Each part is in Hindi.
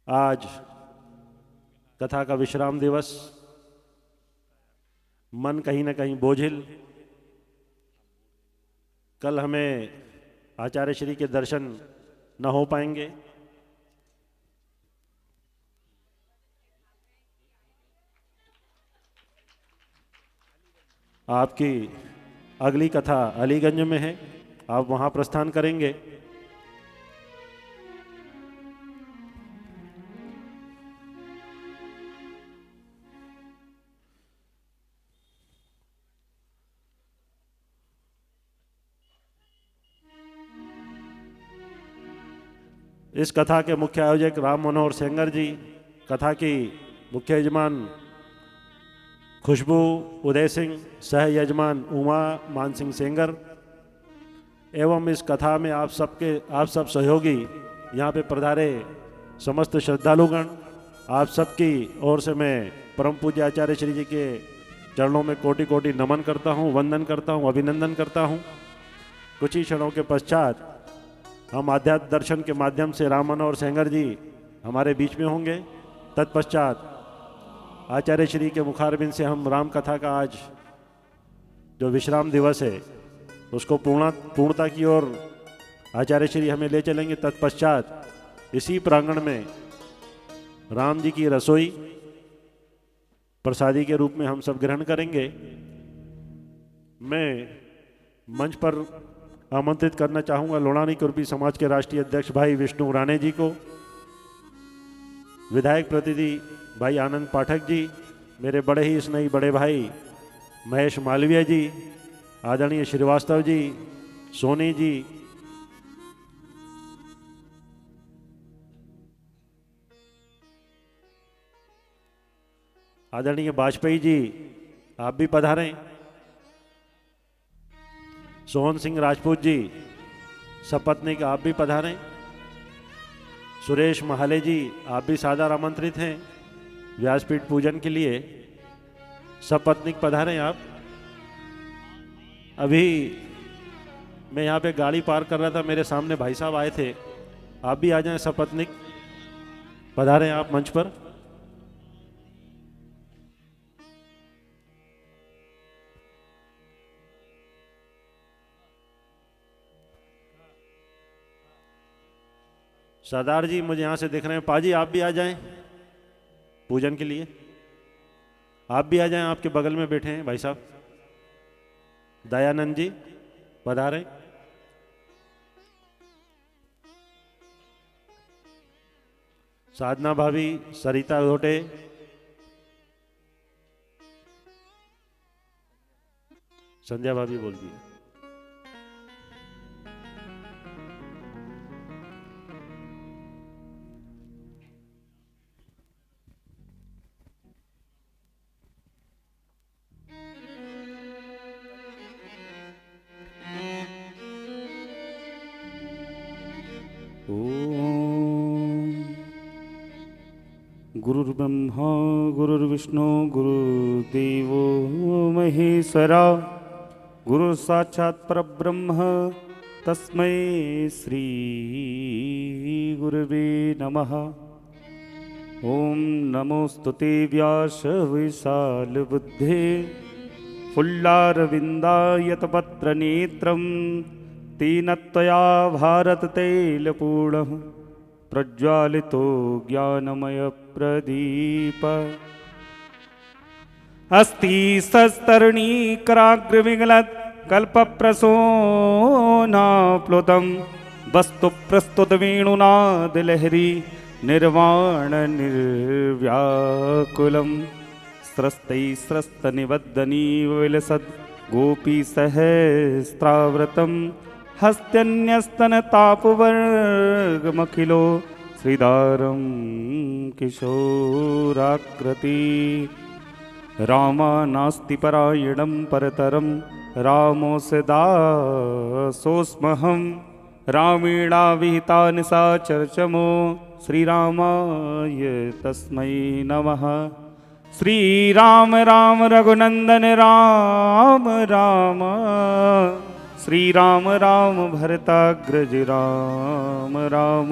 आज कथा का विश्राम दिवस, मन कहीं ना कहीं बोझिल। कल हमें आचार्य श्री के दर्शन न हो पाएंगे। आपकी अगली कथा अलीगंज में है, आप वहां प्रस्थान करेंगे। इस कथा के मुख्य आयोजक राम मनोहर सेंगर जी, कथा की मुख्य यजमान खुशबू उदय सिंह, सह यजमान उमा मान सिंह सेंगर एवं इस कथा में आप सब सहयोगी यहाँ पे पधारे समस्त श्रद्धालुगण, आप सबकी ओर से मैं परम पूज्य आचार्य श्री जी के चरणों में कोटि कोटि नमन करता हूँ, वंदन करता हूँ, अभिनंदन करता हूँ। कुछ ही क्षणों के पश्चात हम आध्यात्म दर्शन के माध्यम से राम मनोहर सेंगर जी हमारे बीच में होंगे। तत्पश्चात आचार्य श्री के मुखारबिंद से हम राम कथा का आज जो विश्राम दिवस है उसको पूर्णता की ओर आचार्य श्री हमें ले चलेंगे। तत्पश्चात इसी प्रांगण में राम जी की रसोई प्रसादी के रूप में हम सब ग्रहण करेंगे। मैं मंच पर आमंत्रित करना चाहूंगा लोणानी कुर्बी समाज के राष्ट्रीय अध्यक्ष भाई विष्णु राणे जी को, विधायक प्रतिनिधि भाई आनंद पाठक जी, मेरे बड़े ही स्नेही बड़े भाई महेश मालवीय जी, आदरणीय श्रीवास्तव जी, सोनी जी, आदरणीय वाजपेयी जी, आप भी पधारें। सोहन सिंह राजपूत जी सपत्नीक, आप भी पधारें। सुरेश महाले जी, आप भी सादर आमंत्रित हैं व्यासपीठ पूजन के लिए। सपत्नीक पधारें आप। अभी मैं यहाँ पे गाड़ी पार्क कर रहा था, मेरे सामने भाई साहब आए थे, आप भी आ जाएं। सपत्नीक पधारें आप मंच पर। सरदार जी मुझे यहाँ से दिख रहे हैं, पाजी आप भी आ जाएं पूजन के लिए। आप भी आ जाएं, आपके बगल में बैठे हैं भाई साहब। दयानंद जी पधारें। साधना भाभी, सरिता घोटे, संध्या भाभी बोल दी। गुरुर्ब्रह्मा गुरुर्विष्णु गुरुदेवो महेश्वरा, गुरु साक्षात् परब्रह्म तस्मै श्री गुरवे नमः। ओम नमोस्तुते व्यास विशालबुद्धे, फुल्लारविन्दायतपत्रनेत्रं तेन त्वया भारत तैलपूर्णः प्रज्वालितो ज्ञानमय प्रदीप अस्ति सस्तरणीकराग्रविगलत् कल्पप्रसूनाप्लुतं वस्तु प्रस्तुतवेणुनादलहरी निर्वाण निर्व्याकुलं स्रस्तैस्रस्तनिबद्धनीव विलसद् गोपीसहस्राव्रतं हस्त्यन्यस्तनतापवर्गमखिलो श्रीदारं किशोराकृति। रामानास्ति परायणं परतरं रामोऽस्य दासोऽस्महं, रामेणाविहिता निशाचरचमो श्रीरामाय तस्मै नमः। श्रीराम राम रघुनंदन राम राम, श्रीराम राम भरताग्रज राम राम,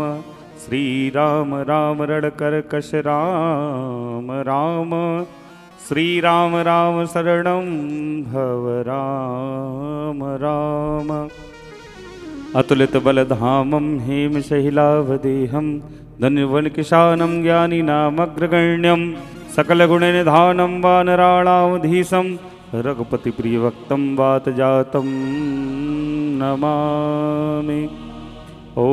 श्री राम राम रणकर कश राम राम, श्री राम राम शरणं भव राम राम। अतुलित बलधामं हेमशैलावदेहं, धन्यवनकिशानं ज्ञानिनामग्रगण्यं, सकलगुणनिधानं वानराणामधीशं, रघुपतिप्रियभक्तं वातजातं नमामि। ॐ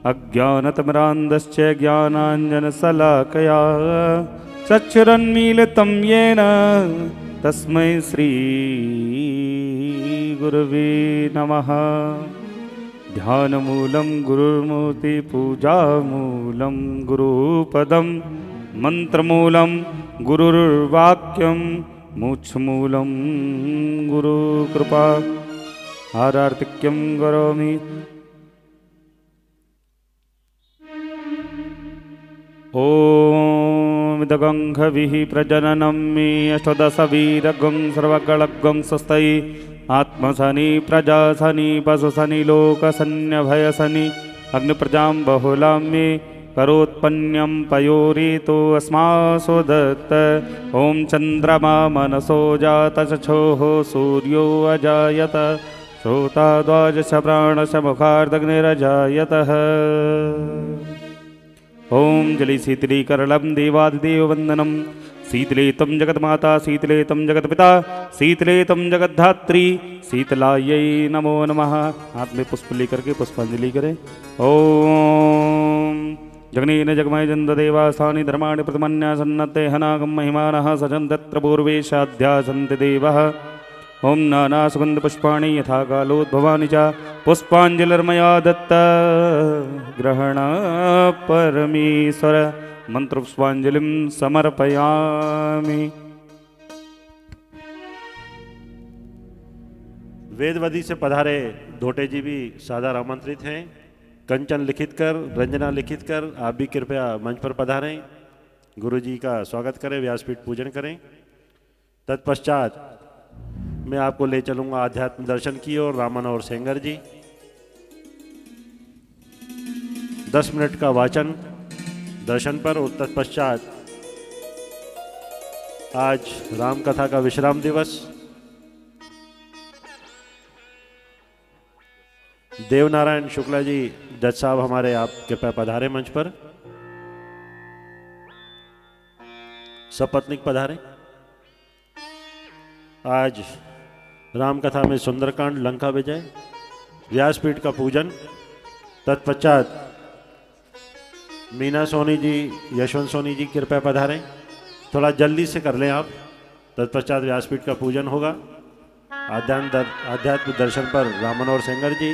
अज्ञानतिमिरान्धस्य ज्ञानाञ्जनशलाकया चक्षुरुन्मीलितं येन तस्मै श्रीगुरवे नमः। ध्यानमूलं गुरुर्मूर्तिपूजामूलं गुरुपदं, मन्त्रमूलं गुरुर्वाक्यं, मोक्षमूलं गुरुकृपा। आरार्तिक्यं करोमि। ॐ दगंघविः प्रजननं मे अष्टदशवीरगं सर्वगणगं स्वस्ति। आत्मसनि प्रजासनि पशुसनि लोकसन्यभयसनि, अग्निप्रजां बहुलां मे करोत्पन्यं पयोरितो अस्मासो दत्त। ॐ चन्द्रमा मनसो जात चक्षुः सूर्यो अजायत, श्रोता द्वादश प्राणश मुखार्दग्निरजायतः। ॐ जलिशीतलीकरणं देवादिदेववन्दनं, शीतले तं जगन्माता शीतले तं जगत्पिता शीतले तं जगद्धात्री शीतलायै नमो नमः। हाथ में पुष्प लेकर के पुष्पांजलि करें। ॐ जगनेन जगमय जन्तदेवास्थानि धर्माणि प्रथमन्या सन्नते हनागं महिमानः सजन् तत्र पूर्वेशाध्यासन्ति देवः। ॐ नानासुगन्धपुष्पाणि यथा कालोद्भवानि च पुष्पाञ्जलिर्मया दत्ता ग्रहण परमेश्वर। मंत्रपुष्पांजलिं समर्पयामि। वेदवदी से पधारे धोटे जी भी सादर आमंत्रित हैं। कंचन लिखित कर, रंजना लिखित कर, आप भी कृपया मंच पर पधारें, गुरु जी का स्वागत करें, व्यासपीठ पूजन करें। तत्पश्चात मैं आपको ले चलूँगा आध्यात्म दर्शन की ओर। रामन और सेंगर जी 10 मिनट का वाचन दर्शन पर, और तत्पश्चात आज राम कथा का विश्राम दिवस। देवनारायण शुक्ला जी जज साहब हमारे, आप कृपया पधारे मंच पर। सपत्नीक पधारे। आज राम कथा में सुंदरकांड, लंका विजय, व्यासपीठ का पूजन। तत्पश्चात मीना सोनी जी, यशवंत सोनी जी कृपया पधारें, थोड़ा जल्दी से कर लें आप। तत्पश्चात व्यासपीठ का पूजन होगा। आध्यात्म दर्शन पर रामन और सेंगर जी,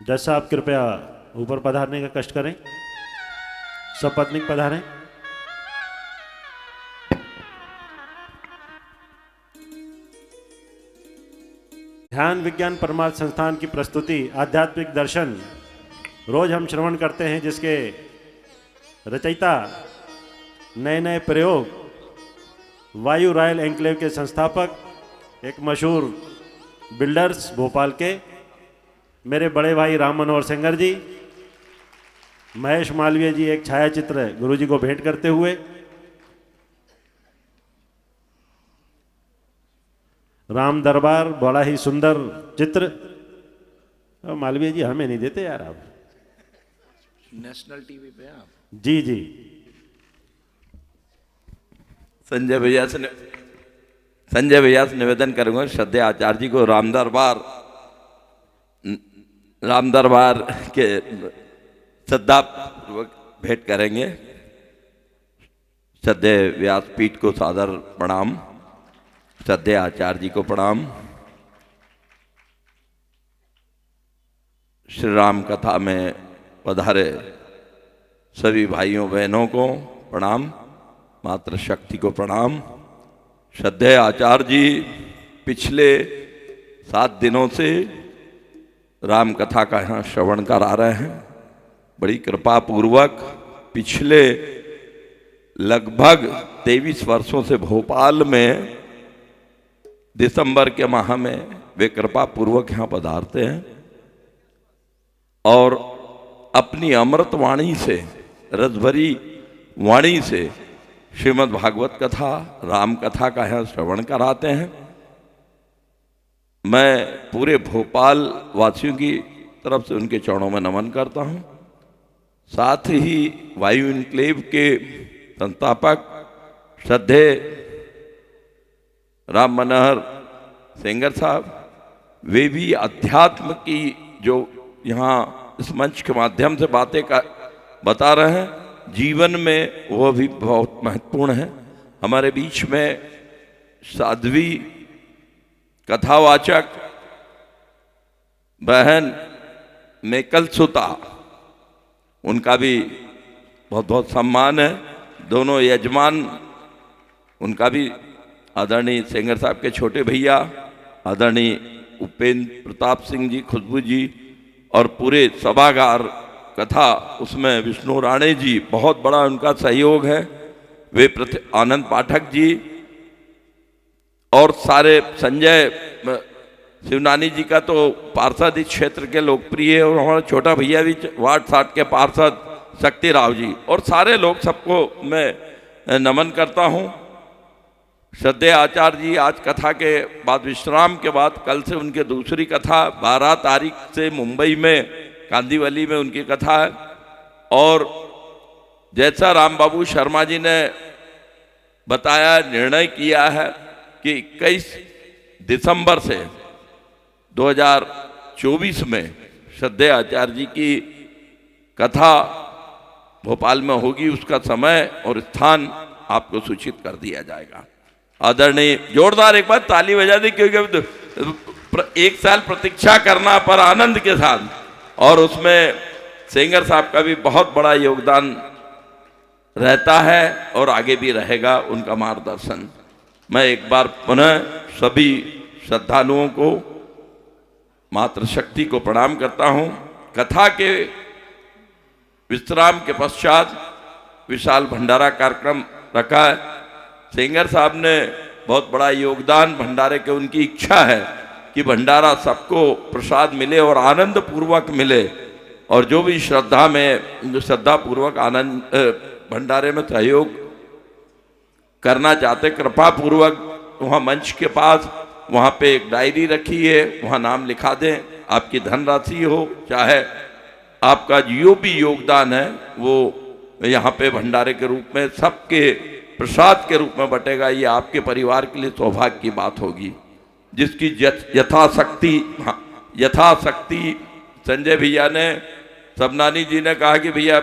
जज साहब कृपया ऊपर पधारने का कष्ट करें। सपत्नीक पधारें। ध्यान विज्ञान परमार्थ संस्थान की प्रस्तुति आध्यात्मिक दर्शन रोज हम श्रवण करते हैं, जिसके रचयिता नए नए प्रयोग, वायु रॉयल एन्क्लेव के संस्थापक, एक मशहूर बिल्डर्स भोपाल के मेरे बड़े भाई राम मनोहर सेंगर जी, महेश मालवीय जी एक छायाचित्र गुरु जी को भेंट करते हुए। राम दरबार बड़ा ही सुंदर चित्र। मालवीय जी हमें नहीं देते यार आप, नेशनल टीवी पे आप। जी जी। संजय भैया से निवेदन करूंगा, श्रद्धेय आचार्य जी को राम दरबार के श्रद्धापूर्वक भेंट करेंगे। श्रद्धेय व्यासपीठ को सादर प्रणाम, श्रद्धेय आचार्य जी को प्रणाम। श्री राम कथा में पधारे सभी भाइयों बहनों को प्रणाम, मातृशक्ति को प्रणाम। श्रद्धेय आचार्य जी पिछले 7 दिनों से राम कथा का यहाँ श्रवण करा रहे हैं। बड़ी कृपा पूर्वक पिछले लगभग 23 वर्षों से भोपाल में दिसंबर के माह में वे कृपा पूर्वक यहाँ पधारते हैं। और अपनी अमृत वाणी से, रसभरी वाणी से श्रीमद् भागवत कथा, राम कथा का यहाँ श्रवण कराते हैं। मैं पूरे भोपाल वासियों की तरफ से उनके चरणों में नमन करता हूँ। साथ ही वायु इनक्लेव के संस्थापक श्रद्धेय राम मनोहर सेंगर साहब, वे भी अध्यात्म की जो यहाँ इस मंच के माध्यम से बातें बता रहे हैं, जीवन में वो भी बहुत महत्वपूर्ण है। हमारे बीच में साध्वी कथावाचक बहन मेकल सुता, उनका भी बहुत बहुत सम्मान है। दोनों यजमान, उनका भी आदरणीय सेंगर साहब के छोटे भैया आदरणीय उपेंद्र प्रताप सिंह जी, खुशबू जी, और पूरे सभागार कथा, उसमें विष्णु राणे जी, बहुत बड़ा उनका सहयोग है। वे आनंद पाठक जी और सारे संजय शिवनानी जी का तो पार्षद इस क्षेत्र के लोकप्रिय है, और हमारा छोटा भैया भी वार्ड 60 के पार्षद शक्ति राव जी, और सारे लोग, सबको मैं नमन करता हूँ। श्रद्धेय आचार्य जी आज कथा के बाद, विश्राम के बाद, कल से उनके दूसरी कथा, 12 तारीख से मुंबई में कांदीवली में उनकी कथा है। और जैसा राम बाबू शर्मा जी ने बताया, निर्णय किया है कि 21 दिसंबर से 2024 में श्रद्धेय आचार्य जी की कथा भोपाल में होगी। उसका समय और स्थान आपको सूचित कर दिया जाएगा। आदरणीय, जोरदार एक बार ताली बजा दी, क्योंकि एक साल प्रतीक्षा करना पर आनंद के साथ, और उसमें सेंगर साहब का भी बहुत बड़ा योगदान रहता है और आगे भी रहेगा उनका मार्गदर्शन। मैं एक बार पुनः सभी श्रद्धालुओं को, मातृशक्ति को प्रणाम करता हूं। कथा के विश्राम के पश्चात विशाल भंडारा कार्यक्रम रखा है। सेंगर साहब ने बहुत बड़ा योगदान भंडारे के, उनकी इच्छा है कि भंडारा सबको प्रसाद मिले और आनंद पूर्वक मिले, और जो भी श्रद्धा पूर्वक आनंद भंडारे में सहयोग करना चाहते, कृपा पूर्वक वहाँ मंच के पास, वहाँ पे एक डायरी रखी है, वहाँ नाम लिखा दें। आपकी धनराशि हो, चाहे आपका जो भी योगदान है, वो यहाँ पे भंडारे के रूप में, सबके प्रसाद के रूप में बटेगा। ये आपके परिवार के लिए सौभाग्य की बात होगी, जिसकी यथाशक्ति संजय भैया ने, सबनानी जी ने कहा कि भैया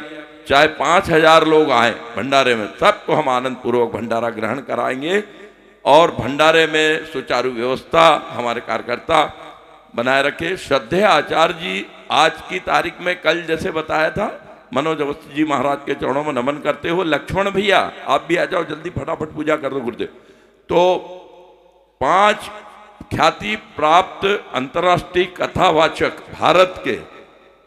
चाहे 5000 लोग आए भंडारे में, सबको हम आनंद पूर्वक भंडारा ग्रहण कराएंगे, और भंडारे में सुचारू व्यवस्था हमारे कार्यकर्ता बनाए रखे। श्रद्धेय आचार्य जी आज की तारीख में, कल जैसे बताया था, मनोज अवस्थी जी महाराज के चरणों में नमन करते हो। लक्ष्मण भैया आप भी आ जाओ, जल्दी फटाफट पूजा कर दो गुरुदेव। तो 5 ख्याति प्राप्त अंतर्राष्ट्रीय कथावाचक भारत के,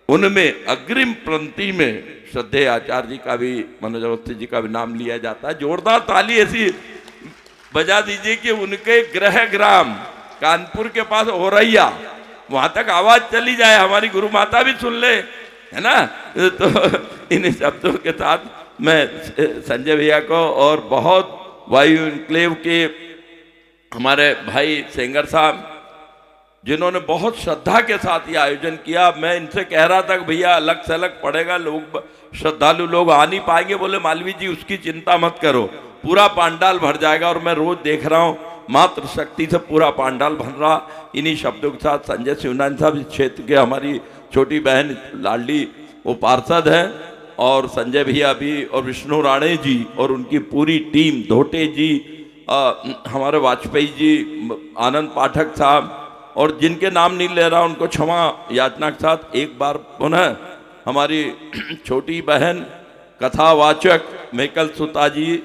उनमें अग्रिम पंक्ति में श्रद्धेय आचार्य जी का भी, मनोज अवस्थी जी का भी नाम लिया जाता है। जोरदार ताली ऐसी बजा दीजिए कि उनके गृह ग्राम कानपुर के पास औरैया, वहां तक आवाज चली जाए, हमारी गुरु माता भी सुन ले, है ना। तो इन शब्दों के साथ मैं संजय भैया को, और बहुत वायु इनक्लेव के हमारे भाई सेंगर साहब, जिन्होंने बहुत श्रद्धा के साथ ये आयोजन किया। मैं इनसे कह रहा था कि भैया अलग से अलग पड़ेगा, लोग श्रद्धालु लोग आ नहीं पाएंगे। बोले मालवी जी उसकी चिंता मत करो, पूरा पांडाल भर जाएगा। और मैं रोज देख रहा हूँ मात्र शक्ति से पूरा पांडाल भर रहा। इन्हीं शब्दों के साथ संजय शिवनानी साहब इस क्षेत्र के, हमारी छोटी बहन लाडली, वो पार्षद हैं, और संजय भैया भी, और विष्णु राणे जी और उनकी पूरी टीम, धोटे जी, हमारे वाजपेयी जी, आनंद पाठक साहब, और जिनके नाम नहीं ले रहा उनको क्षमा याचना के साथ एक बार पुनः हमारी छोटी बहन कथावाचक मेकल सुता जी,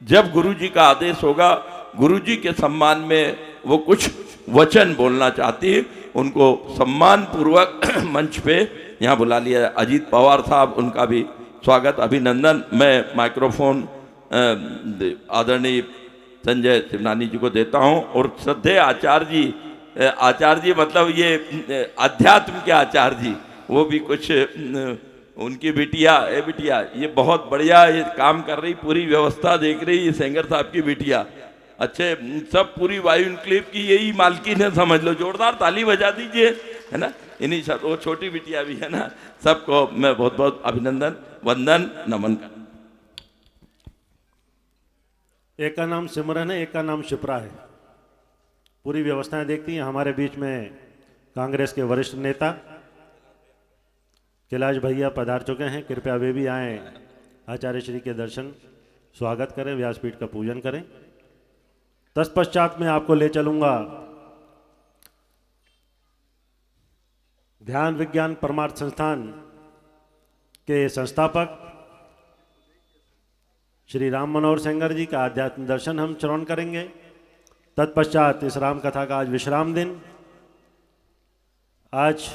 जब गुरु जी का आदेश होगा, गुरु जी के सम्मान में वो कुछ वचन बोलना चाहती है, उनको सम्मान पूर्वक मंच पे यहाँ बुला लिया। अजीत पवार साहब, उनका भी स्वागत, अभिनंदन। मैं माइक्रोफोन आदरणीय संजय शिवनानी जी को देता हूँ। और श्रद्धेय आचार्य जी मतलब ये अध्यात्म के आचार्य जी, वो भी कुछ उनकी बिटिया, ए बिटिया ये बहुत बढ़िया ये काम कर रही, पूरी व्यवस्था देख रही, ये सेंगर साहब की बिटिया। अच्छे, सब पूरी वायु इनक्लेव की यही मालकिन है, समझ लो। जोरदार ताली बजा दीजिए, है ना। इन्हीं सब, वो छोटी बिटिया भी है ना। सबको मैं बहुत बहुत अभिनंदन, वंदन, नमन कर। एक का नाम सिमरन है, एक का नाम शिप्रा है। पूरी व्यवस्थाएं देखती हैं। हमारे बीच में कांग्रेस के वरिष्ठ नेता कैलाश भैया पधार चुके हैं। कृपया वे भी आए, आचार्य श्री के दर्शन स्वागत करें, व्यासपीठ का पूजन करें। तत्पश्चात में आपको ले चलूंगा ध्यान विज्ञान परमार्थ संस्थान के संस्थापक श्री राम मनोहर सेंगर जी का आध्यात्म दर्शन हम श्रवण करेंगे। तत्पश्चात इस राम कथा का आज विश्राम दिन, आज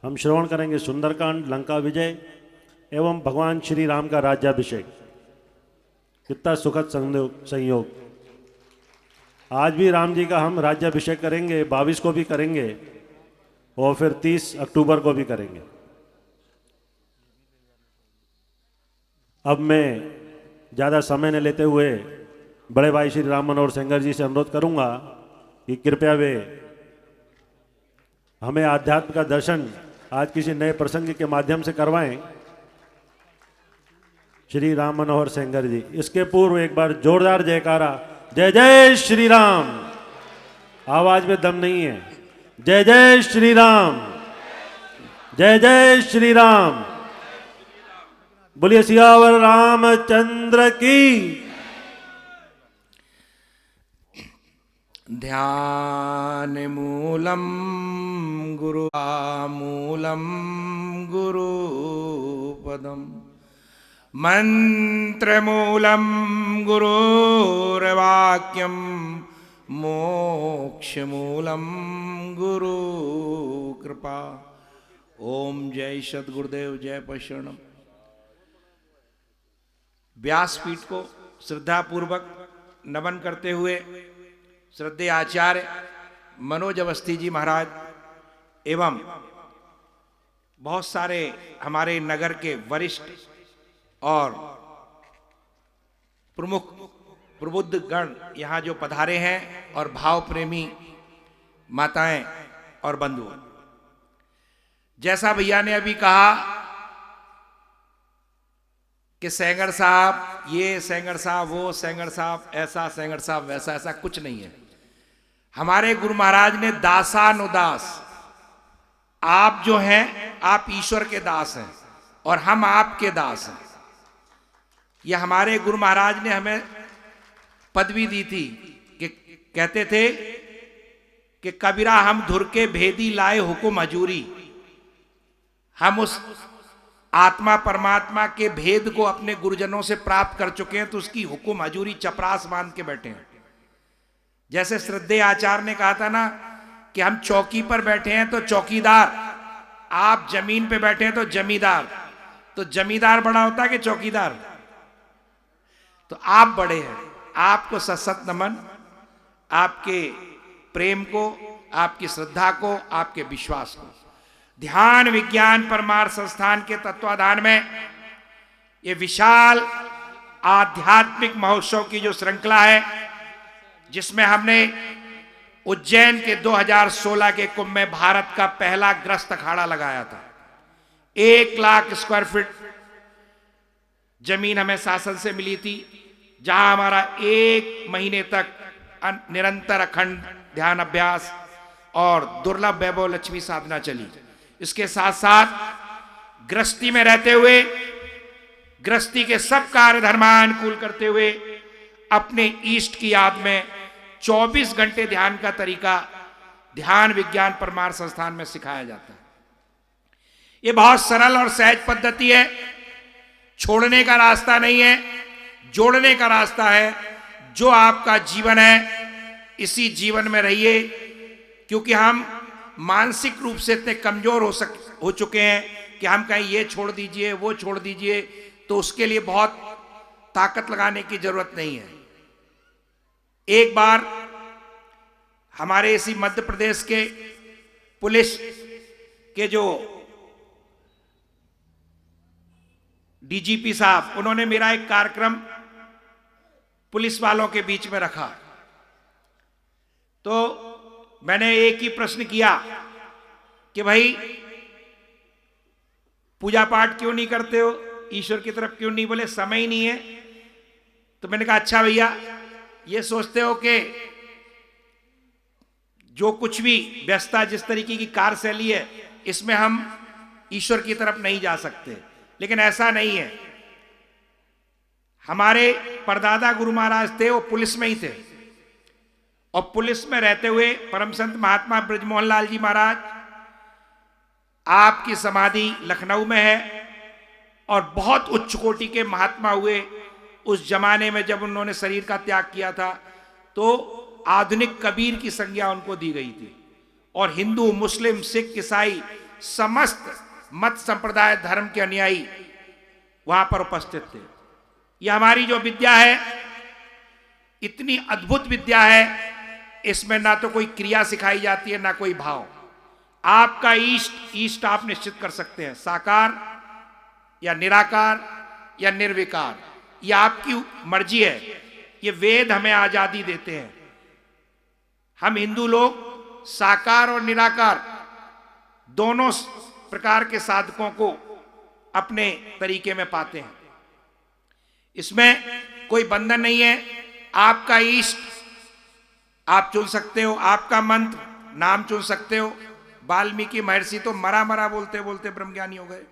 हम श्रवण करेंगे सुंदरकांड, लंका विजय एवं भगवान श्री राम का राज्याभिषेक। कितना सुखद संयोग। आज भी राम जी का हम राज्याभिषेक करेंगे, 22 को भी करेंगे और फिर 30 अक्टूबर को भी करेंगे। अब मैं ज़्यादा समय न लेते हुए बड़े भाई श्री राम मनोहर सेंगर जी से अनुरोध करूंगा कि कृपया वे हमें आध्यात्म का दर्शन आज किसी नए प्रसंग के माध्यम से करवाएं। श्री राम मनोहर सेंगर जी। इसके पूर्व एक बार जोरदार जयकारा, जय जय श्री राम। आवाज में दम नहीं है। जय जय श्री राम, जय जय श्री राम। बोलिए सियावर रामचंद्र की। ध्यान मूलम गुरु मूलम गुरुपदम मंत्र मूलम गुरुर्वाक्यम मोक्ष मूलम गुरु कृपा। ओम जय सद्गुरुदेव, जय पशरणम। व्यासपीठ को श्रद्धापूर्वक नमन करते हुए श्रद्धेय आचार्य मनोज अवस्थी जी महाराज एवं बहुत सारे हमारे नगर के वरिष्ठ और प्रमुख प्रबुद्ध गण यहाँ जो पधारे हैं और भाव प्रेमी माताएं और बंधु, जैसा भैया ने अभी कहा कि सेंगर साहब ये, सेंगर साहब वो, सेंगर साहब ऐसा, सेंगर साहब वैसा, ऐसा कुछ नहीं है। हमारे गुरु महाराज ने दासानुदास, आप जो हैं आप ईश्वर के दास हैं और हम आपके दास हैं। ये हमारे गुरु महाराज ने हमें पदवी दी थी कि कहते थे कि कबीरा हम धुर के भेदी लाए हुकुम हजूरी। हम उस आत्मा परमात्मा के भेद को अपने गुरुजनों से प्राप्त कर चुके हैं, तो उसकी हुकुम हजूरी चपरास बांध के बैठे हैं। जैसे श्रद्धेय आचार्य ने कहा था ना कि हम चौकी पर बैठे हैं तो चौकीदार, आप जमीन पे बैठे हैं तो जमींदार। तो जमींदार बड़ा होता है कि चौकीदार? तो आप बड़े हैं। आपको सत नमन, आपके प्रेम को, आपकी श्रद्धा को, आपके विश्वास को। ध्यान विज्ञान परमार्थ संस्थान के तत्वाधान में ये विशाल आध्यात्मिक महोत्सव की जो श्रृंखला है, जिसमें हमने उज्जैन के 2016 के कुंभ में भारत का पहला ग्रस्त अखाड़ा लगाया था। 1 लाख स्क्वायर फीट जमीन हमें शासन से मिली थी, जहां हमारा 1 महीने तक निरंतर अखंड ध्यान अभ्यास और दुर्लभ वैभव लक्ष्मी साधना चली। इसके साथ साथ गृहस्थी में रहते हुए, गृहस्थी के सब कार्य धर्मानुकूल करते हुए, अपने इष्ट की याद में 24 घंटे ध्यान का तरीका ध्यान विज्ञान परमार्थ संस्थान में सिखाया जाता है। यह बहुत सरल और सहज पद्धति है। छोड़ने का रास्ता नहीं है, जोड़ने का रास्ता है। जो आपका जीवन है, इसी जीवन में रहिए, क्योंकि हम मानसिक रूप से इतने कमजोर हो चुके हैं कि हम कहें ये छोड़ दीजिए, वो छोड़ दीजिए, तो उसके लिए बहुत ताकत लगाने की जरूरत नहीं है। एक बार हमारे इसी मध्य प्रदेश के पुलिस के जो डीजीपी साहब, उन्होंने मेरा एक कार्यक्रम पुलिस वालों के बीच में रखा। तो मैंने एक ही प्रश्न किया कि भाई पूजा पाठ क्यों नहीं करते हो, ईश्वर की तरफ क्यों नहीं? बोले समय ही नहीं है। तो मैंने कहा अच्छा भैया, ये सोचते हो कि जो कुछ भी व्यस्तता, जिस तरीके की कार्यशैली है, इसमें हम ईश्वर की तरफ नहीं जा सकते? लेकिन ऐसा नहीं है। हमारे परदादा गुरु महाराज थे, वो पुलिस में ही थे, और पुलिस में रहते हुए परम संत महात्मा ब्रजमोहन लाल जी महाराज, आपकी समाधि लखनऊ में है, और बहुत उच्च कोटि के महात्मा हुए उस जमाने में। जब उन्होंने शरीर का त्याग किया था तो आधुनिक कबीर की संज्ञा उनको दी गई थी, और हिंदू, मुस्लिम, सिख, ईसाई समस्त मत संप्रदाय धर्म के अनुयायी वहां पर उपस्थित थे। यह हमारी जो विद्या है, इतनी अद्भुत विद्या है, इसमें ना तो कोई क्रिया सिखाई जाती है, ना कोई भाव। आपका ईष्ट आप निश्चित कर सकते हैं, साकार या निराकार या निर्विकार, यह आपकी मर्जी है। ये वेद हमें आजादी देते हैं। हम हिंदू लोग साकार और निराकार दोनों प्रकार के साधकों को अपने तरीके में पाते हैं। इसमें कोई बंधन नहीं है। आपका इष्ट आप चुन सकते हो, आपका मंत्र नाम चुन सकते हो। वाल्मीकि महर्षि तो मरा मरा बोलते बोलते ब्रह्मज्ञानी हो गए।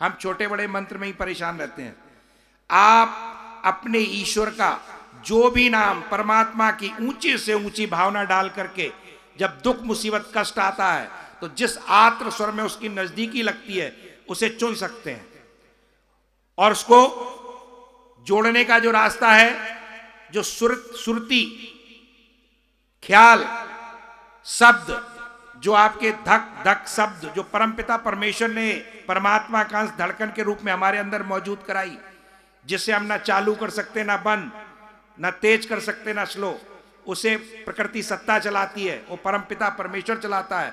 हम छोटे बड़े मंत्र में ही परेशान रहते हैं। आप अपने ईश्वर का जो भी नाम, परमात्मा की ऊंची से ऊंची भावना डाल करके जब दुख, मुसीबत, कष्ट आता है तो जिस आत्र स्वर में उसकी नजदीकी लगती है उसे चुन सकते हैं। और उसको जोड़ने का जो रास्ता है, जो सुरती, ख्याल, शब्द, जो आपके धक धक शब्द, जो परमपिता परमेश्वर ने परमात्मा का अंश धड़कन के रूप में हमारे अंदर मौजूद कराई, जिसे हम ना चालू कर सकते ना बंद, ना तेज कर सकते ना स्लो, उसे प्रकृति सत्ता चलाती है, वो परमपिता परमेश्वर चलाता है।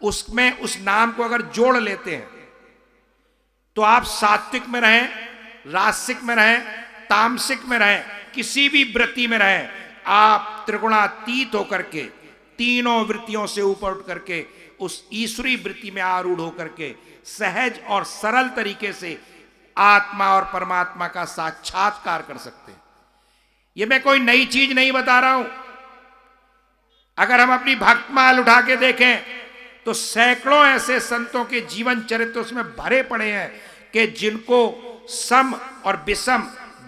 उसमें उस नाम को अगर जोड़ लेते हैं तो आप सात्विक में रहें, रासिक में रहें, तामसिक में रहें, किसी भी वृत्ति में रहें, आप त्रिगुणातीत होकर के, तीनों वृत्तियों से ऊपर उठ करके उस ईश्वरी वृत्ति में आरूढ़ होकर के सहज और सरल तरीके से आत्मा और परमात्मा का साक्षात्कार कर सकते हैं। ये मैं कोई नई चीज नहीं बता रहा हूं। अगर हम अपनी भक्तमाल उठा के देखें तो सैकड़ों ऐसे संतों के जीवन चरित्र उसमें भरे पड़े हैं कि जिनको सम और विषम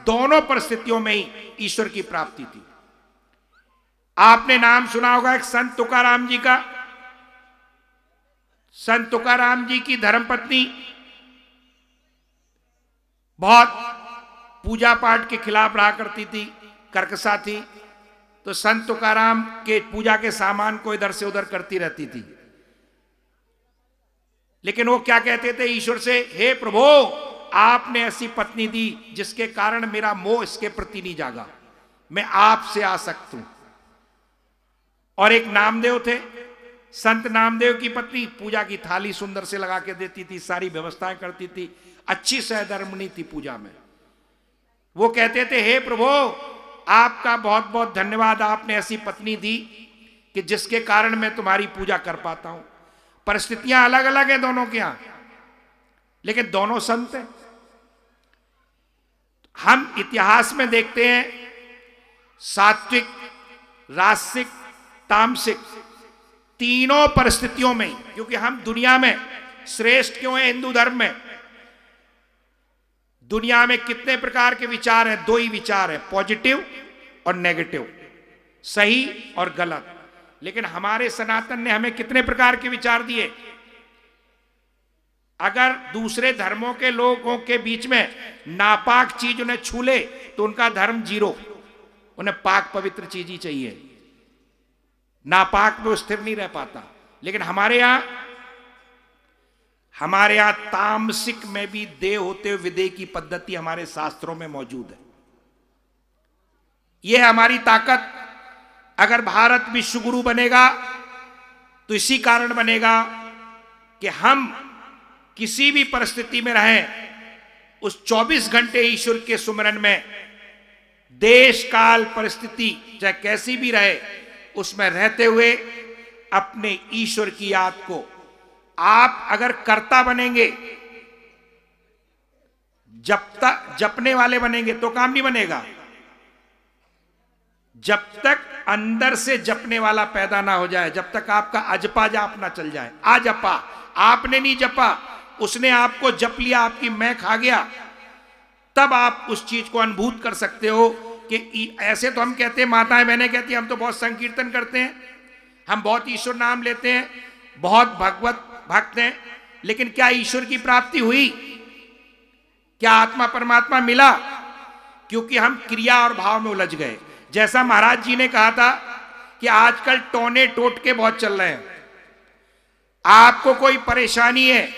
दोनों परिस्थितियों में ही ईश्वर की प्राप्ति थी। आपने नाम सुना होगा एक संत तुकाराम जी का। संत तुकाराम जी की धर्मपत्नी बहुत पूजा पाठ के खिलाफ रहा करती थी, कर्कशा थी। तो संत तुकाराम के पूजा के सामान को इधर से उधर करती रहती थी। लेकिन वो क्या कहते थे ईश्वर से, हे प्रभु, आपने ऐसी पत्नी दी जिसके कारण मेरा मोह इसके प्रति नहीं जागा, मैं आपसे आसक्त हूं। और एक नामदेव थे, संत नामदेव की पत्नी पूजा की थाली सुंदर से लगा के देती थी, सारी व्यवस्थाएं करती थी, अच्छी सहधर्मिणी थी पूजा में। वो कहते थे, हे प्रभु, आपका बहुत बहुत धन्यवाद, आपने ऐसी पत्नी दी कि जिसके कारण मैं तुम्हारी पूजा कर पाता हूं। परिस्थितियां अलग अलग हैं दोनों के यहां, लेकिन दोनों संत हैं। हम इतिहास में देखते हैं सात्विक, रासिक, तामसिक तीनों परिस्थितियों में, क्योंकि हम दुनिया में श्रेष्ठ क्यों हैं हिंदू धर्म में। दुनिया में कितने प्रकार के विचार हैं? दो ही विचार है, पॉजिटिव और नेगेटिव, सही और गलत। लेकिन हमारे सनातन ने हमें कितने प्रकार के विचार दिए। अगर दूसरे धर्मों के लोगों के बीच में नापाक चीज उन्हें छू ले तो उनका धर्म जीरो, उन्हें पाक पवित्र चीज ही चाहिए, नापाक में स्थिर नहीं रह पाता। लेकिन हमारे यहां तामसिक में भी देह होते हुए विदेह की पद्धति हमारे शास्त्रों में मौजूद है। यह है हमारी ताकत। अगर भारत विश्व गुरु बनेगा तो इसी कारण बनेगा कि हम किसी भी परिस्थिति में रहें उस 24 घंटे ईश्वर के सुमरन में देश काल परिस्थिति चाहे कैसी भी रहे उसमें रहते हुए अपने ईश्वर की याद को आप अगर कर्ता बनेंगे, जब तक जपने वाले बनेंगे तो काम नहीं बनेगा। जब तक अंदर से जपने वाला पैदा ना हो जाए, जब तक आपका अजपा जाप ना चल जाए। अजपा आपने नहीं जपा, उसने आपको जप लिया, आपकी मैं खा गया, तब आप उस चीज को अनुभूत कर सकते हो कि ऐसे तो हम कहते हैं, माताएं बहनें कहती हैं हम तो बहुत संकीर्तन करते हैं, हम बहुत ईश्वर नाम लेते हैं, बहुत भगवत भक्त हैं, लेकिन क्या ईश्वर की प्राप्ति हुई? क्या आत्मा परमात्मा मिला? क्योंकि हम क्रिया और भाव में उलझ गए। जैसा महाराज जी ने कहा था कि आजकल टोने टोटके बहुत चल रहे हैं। आपको कोई परेशानी है,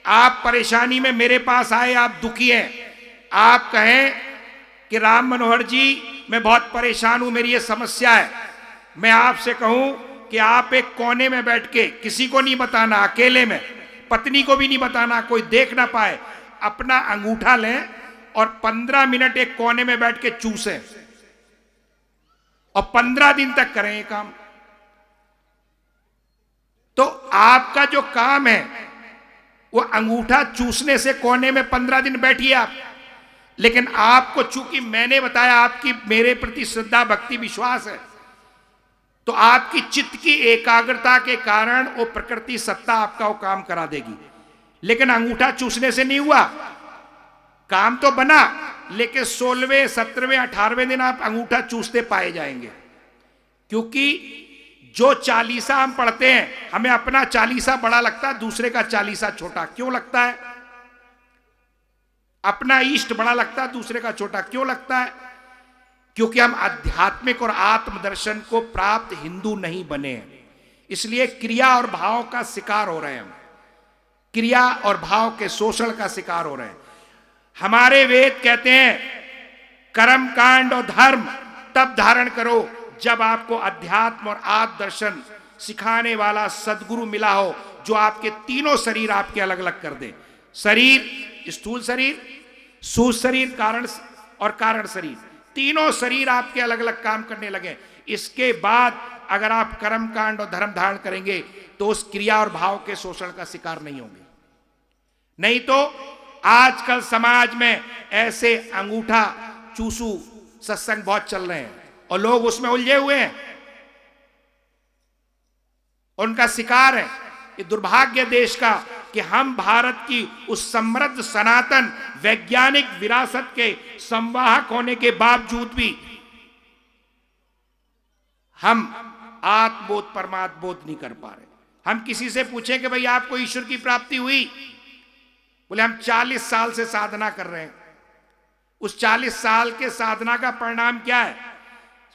आप परेशानी में मेरे पास आए, आप दुखी हैं, आप कहें कि राम मनोहर जी मैं बहुत परेशान हूं, मेरी ये समस्या है, मैं आपसे कहूं कि आप एक कोने में बैठ के, किसी को नहीं बताना, अकेले में, पत्नी को भी नहीं बताना, कोई देख ना पाए, अपना अंगूठा लें और 15 मिनट एक कोने में बैठ के चूसें और 15 दिन तक करें ये काम। तो आपका जो काम है वो अंगूठा चूसने से कोने में 15 दिन बैठिए आप। लेकिन आपको चूंकि मैंने बताया आपकी मेरे प्रति श्रद्धा भक्ति विश्वास है, तो आपकी चित्त की एकाग्रता के कारण वो प्रकृति सत्ता आपका वो काम करा देगी। लेकिन अंगूठा चूसने से नहीं हुआ, काम तो बना, लेकिन 16वें 17वें 18वें दिन आप अंगूठा चूसते पाए जाएंगे। क्योंकि जो चालीसा हम पढ़ते हैं, हमें अपना चालीसा बड़ा लगता है, दूसरे का चालीसा छोटा क्यों लगता है? अपना इष्ट बड़ा लगता है, दूसरे का छोटा क्यों लगता है? क्योंकि हम आध्यात्मिक और आत्मदर्शन को प्राप्त हिंदू नहीं बने हैं, इसलिए क्रिया और भाव का शिकार हो रहे हैं। हम क्रिया और भाव के शोषण का शिकार हो रहे हैं। हमारे वेद कहते हैं कर्म कांड और धर्म तब धारण करो जब आपको अध्यात्म और आत्म दर्शन सिखाने वाला सदगुरु मिला हो, जो आपके तीनों शरीर आपके अलग अलग कर दे। शरीर, स्थूल शरीर, सूक्ष्म शरीर, कारण और कारण शरीर, तीनों शरीर आपके अलग अलग काम करने लगे। इसके बाद अगर आप कर्म कांड और धर्म धारण करेंगे तो उस क्रिया और भाव के शोषण का शिकार नहीं होंगे। नहीं तो आजकल समाज में ऐसे अंगूठा चूसू सत्संग बहुत चल रहे हैं और लोग उसमें उलझे हुए हैं, उनका शिकार है। ये दुर्भाग्य देश का कि हम भारत की उस समृद्ध सनातन वैज्ञानिक विरासत के संवाहक होने के बावजूद भी हम आत्मबोध परमात्म बोध नहीं कर पा रहे। हम किसी से पूछें कि भाई आपको ईश्वर की प्राप्ति हुई, बोले हम 40 साल से साधना कर रहे हैं। उस 40 साल के साधना का परिणाम क्या है?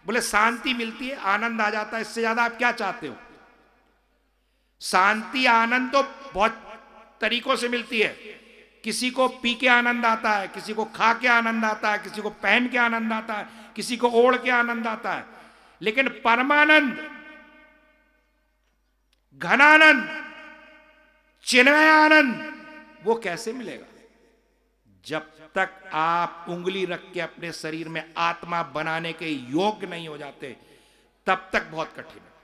बोले शांति मिलती है, आनंद आ जाता है, इससे ज्यादा आप क्या चाहते हो? शांति आनंद तो बहुत तरीकों से मिलती है। किसी को पी के आनंद आता है, किसी को खा के आनंद आता है, किसी को पहन के आनंद आता है, किसी को ओढ़ के आनंद आता है। लेकिन परमानंद, घनानंद, चिन्मय आनंद वो कैसे मिलेगा? जब तक आप उंगली रख के अपने शरीर में आत्मा बनाने के योग्य नहीं हो जाते, तब तक बहुत कठिन है।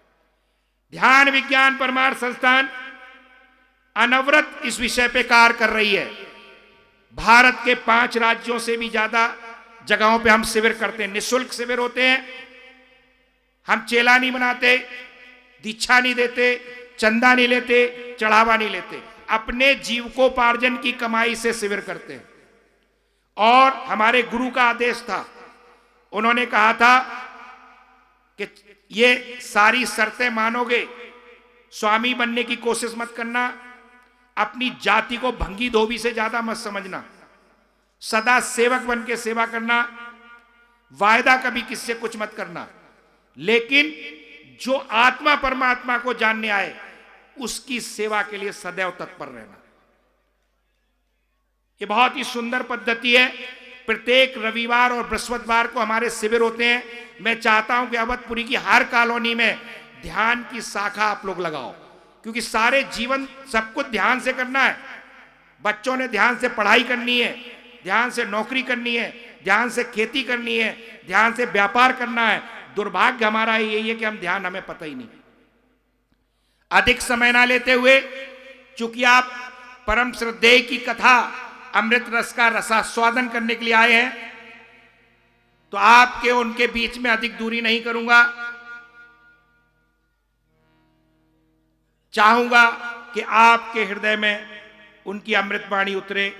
ध्यान विज्ञान परमार्थ संस्थान अनवरत इस विषय पे कार्य कर रही है। भारत के 5 राज्यों से भी ज्यादा जगहों पे हम शिविर करते हैं, निःशुल्क शिविर होते हैं। हम चेला नहीं बनाते, दीक्षा नहीं देते, चंदा नहीं लेते, चढ़ावा नहीं लेते, अपने जीविकोपार्जन की कमाई से शिविर करते हैं। और हमारे गुरु का आदेश था, उन्होंने कहा था कि ये सारी शर्तें मानोगे, स्वामी बनने की कोशिश मत करना, अपनी जाति को भंगी धोबी से ज्यादा मत समझना, सदा सेवक बन के सेवा करना, वायदा कभी किससे कुछ मत करना, लेकिन जो आत्मा परमात्मा को जानने आए उसकी सेवा के लिए सदैव तत्पर रहना। ये बहुत ही सुंदर पद्धति है। प्रत्येक रविवार और बृहस्पतिवार को हमारे शिविर होते हैं। मैं चाहता हूं कि अवधपुरी की हर कॉलोनी में ध्यान की शाखा आप लोग लगाओ, क्योंकि सारे जीवन सब कुछ ध्यान से करना है। बच्चों ने ध्यान से पढ़ाई करनी है, ध्यान से नौकरी करनी है, ध्यान से खेती करनी है, ध्यान से व्यापार करना है। दुर्भाग्य हमारा यही है कि हम ध्यान, हमें पता ही नहीं। अधिक समय ना लेते हुए, चूंकि आप परम श्रद्धेय की कथा अमृत रस का रसास्वादन करने के लिए आए हैं, तो आपके उनके बीच में अधिक दूरी नहीं करूंगा। चाहूंगा कि आपके हृदय में उनकी अमृतवाणी उतरे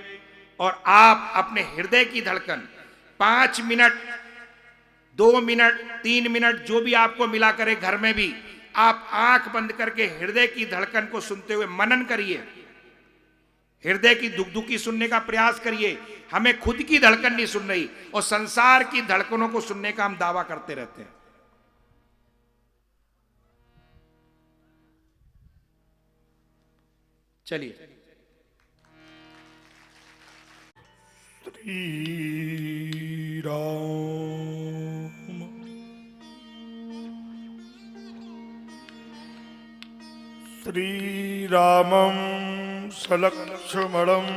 और आप अपने हृदय की धड़कन 5 मिनट, 2 मिनट, 3 मिनट जो भी आपको मिला करे, घर में भी आप आंख बंद करके हृदय की धड़कन को सुनते हुए मनन करिए। हृदय की दुखदुखी सुनने का प्रयास करिए। हमें खुद की धड़कन नहीं सुन रही और संसार की धड़कनों को सुनने का हम दावा करते रहते हैं। चलिए। श्री राम श्रीरामं सलक्ष्मणं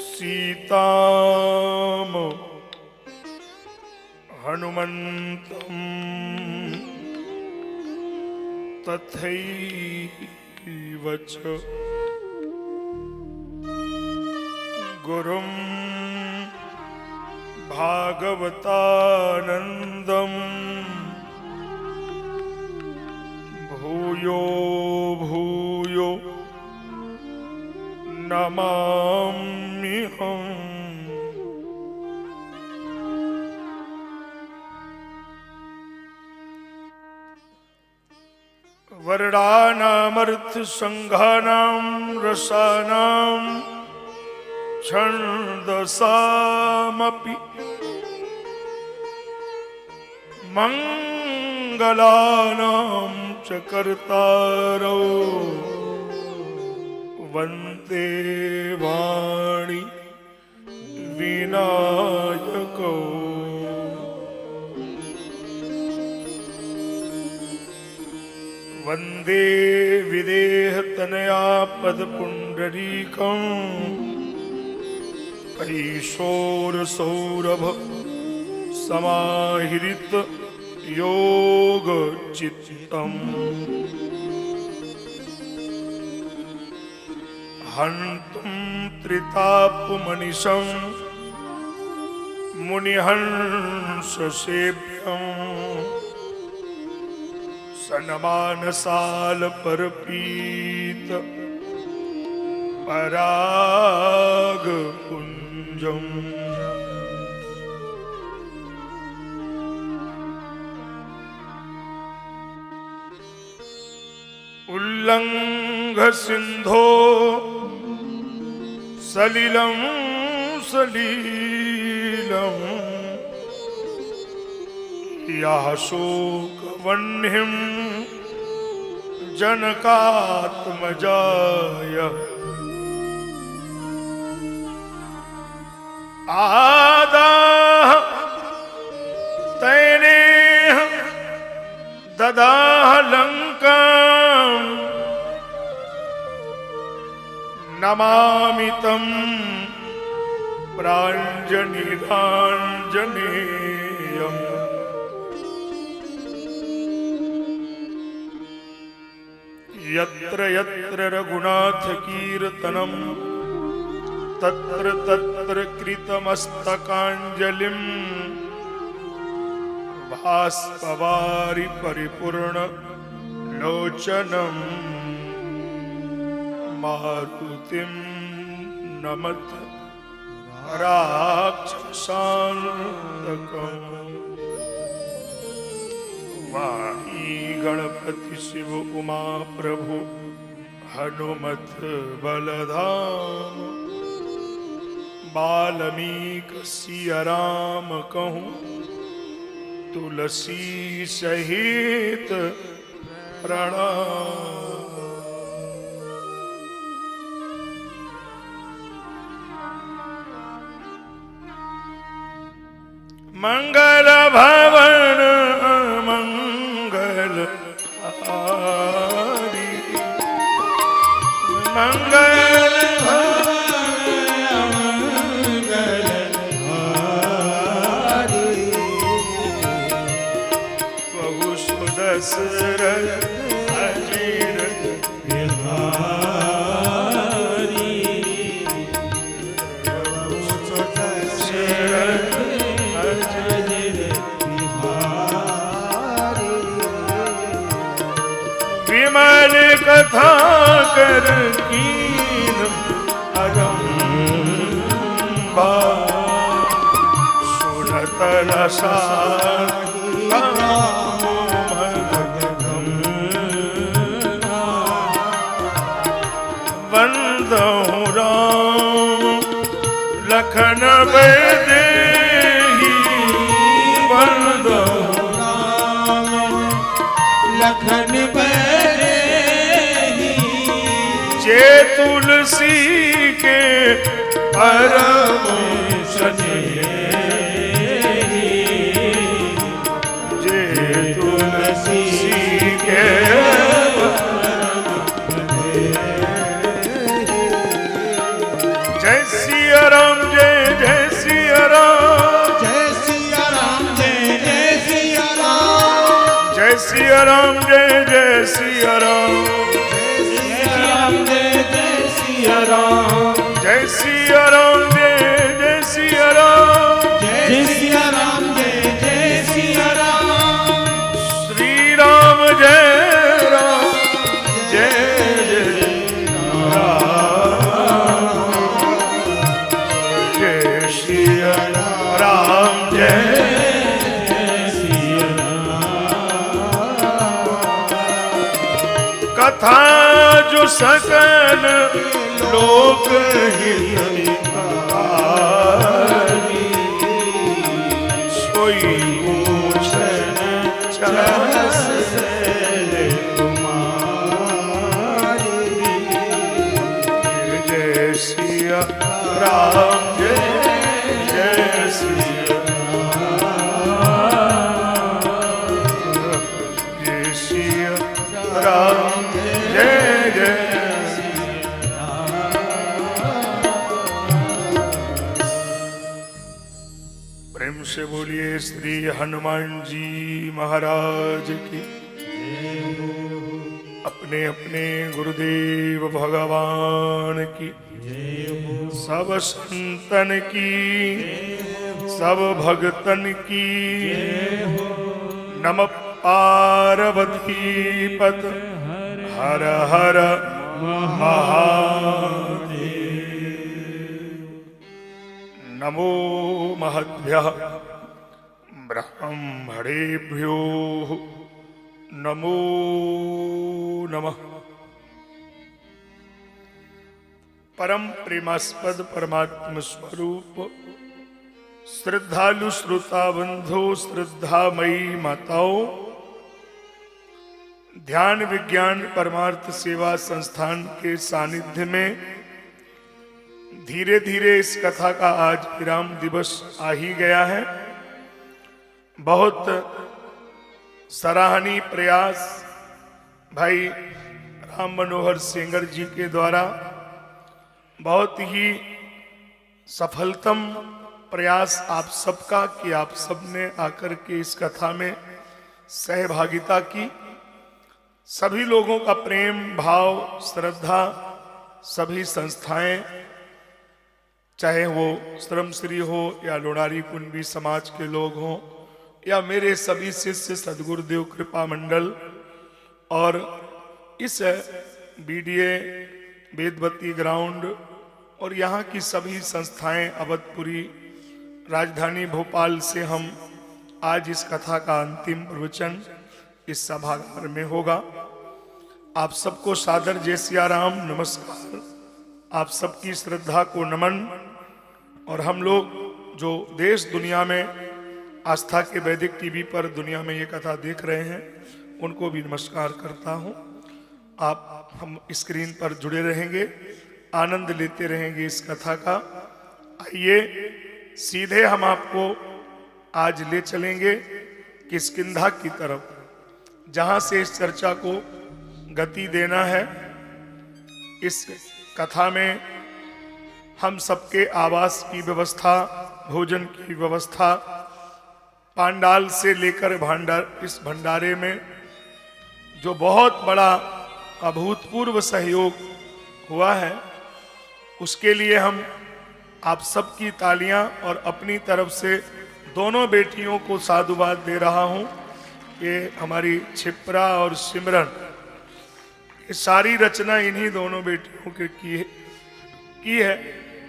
सीताम हनुमन्तं तथैव च गुरुं भागवतानन्दम् भूयो भूयो नमाम्यहम्। वर्णानामर्थसङ्घानां रसानां छन्दसामपि मङ्गलानां च कर्तारौ वन्दे वाणी विनायकौ। वन्दे विदेहतनया पदपुण्डरीकं कैशोरसौरभ समाहृत योगचित्तम्। हन्तुं त्रितापमनिशं मुनिहंससेव्यम् सनमानसालपर्पीत परागपुञ्जम्। उल्लङ्घसिन्धो सलिलं सलीलं याशोकवह्निं जनकात्मजाय आदाह तैनेह ददाह लङ्कां नमामि तं प्राञ्जलिराञ्जनेयम्। यत्र यत्र रघुनाथकीर्तनं तत्र तत्र कृतमस्तकाञ्जलिं भास्पवारि परिपूर्ण लोचनं मारुतिं नमत राक्षसान्तकम्। वाणी गणपति शिव उमा प्रभु हनुमत बलधाम। बाल्मीक सिया राम कहूँ तुलसी सहित प्रणाम। मंगल भवन मंगल हारी मंगल भवन कथा कर कीन अरंबा सुनत रसा वंदहु राम लखन देहि वंदहु लखन बरेही जे तुलसी के परम स्नेही जे तुलसी के जय सिया राम जय जय सिया राम जय सिया राम जय जय सिया राम जय सिया राम जय जय सिया राम सिया राम जय जय सिया राम जय सिया राम जय जय सिया राम जय सिया राम जय जय सिया राम श्री राम जय राम जय जय राम जय सिया राम जय कथा जो सकल लोक हितकारी सोई पूछन चाहस कुमारी जय सिया राम जय जय सिया जय सिया राम जय जय प्रेम से बोलिए श्री हनुमान जी महाराज की अपने अपने गुरुदेव भगवान की सब संतन की सब भगतन की नमः पार्वती पत हर हर महादेव नमो महद्भ्यः ब्रह्मणेभ्यो नमो नमः। परम प्रेमास्पद परमात्म स्वरूप श्रद्धालु श्रोता बंधो श्रद्धामयी माताओं, ध्यान विज्ञान परमार्थ सेवा संस्थान के सानिध्य में धीरे धीरे इस कथा का आज विराम दिवस आ ही गया है। बहुत सराहनीय प्रयास भाई राम मनोहर सेंगर जी के द्वारा, बहुत ही सफलतम प्रयास आप सबका कि आप सबने आकर के इस कथा में सहभागिता की। सभी लोगों का प्रेम भाव श्रद्धा, सभी संस्थाएं, चाहे वो श्रमश्री हो या लोणारी कुंडी समाज के लोग हों या मेरे सभी शिष्य सदगुरुदेव कृपा मंडल और इस बीडीए वेदवती ग्राउंड और यहाँ की सभी संस्थाएं, अवधपुरी राजधानी भोपाल से हम आज इस कथा का अंतिम प्रवचन इस सभागार में होगा। आप सबको सादर जय सिया राम नमस्कार, आप सबकी श्रद्धा को नमन। और हम लोग जो देश दुनिया में आस्था के वैदिक टीवी पर दुनिया में ये कथा देख रहे हैं उनको भी नमस्कार करता हूँ। आप हम स्क्रीन पर जुड़े रहेंगे, आनंद लेते रहेंगे इस कथा का। आइए सीधे हम आपको आज ले चलेंगे किष्किंधा की तरफ, जहां से इस चर्चा को गति देना है। इस कथा में हम सबके आवास की व्यवस्था, भोजन की व्यवस्था, पांडाल से लेकर इस भंडारे में जो बहुत बड़ा अभूतपूर्व सहयोग हुआ है, उसके लिए हम आप सबकी तालियां और अपनी तरफ से दोनों बेटियों को साधुवाद दे रहा हूं। ये हमारी छिपरा और सिमरन, ये सारी रचना इन्हीं दोनों बेटियों के की है।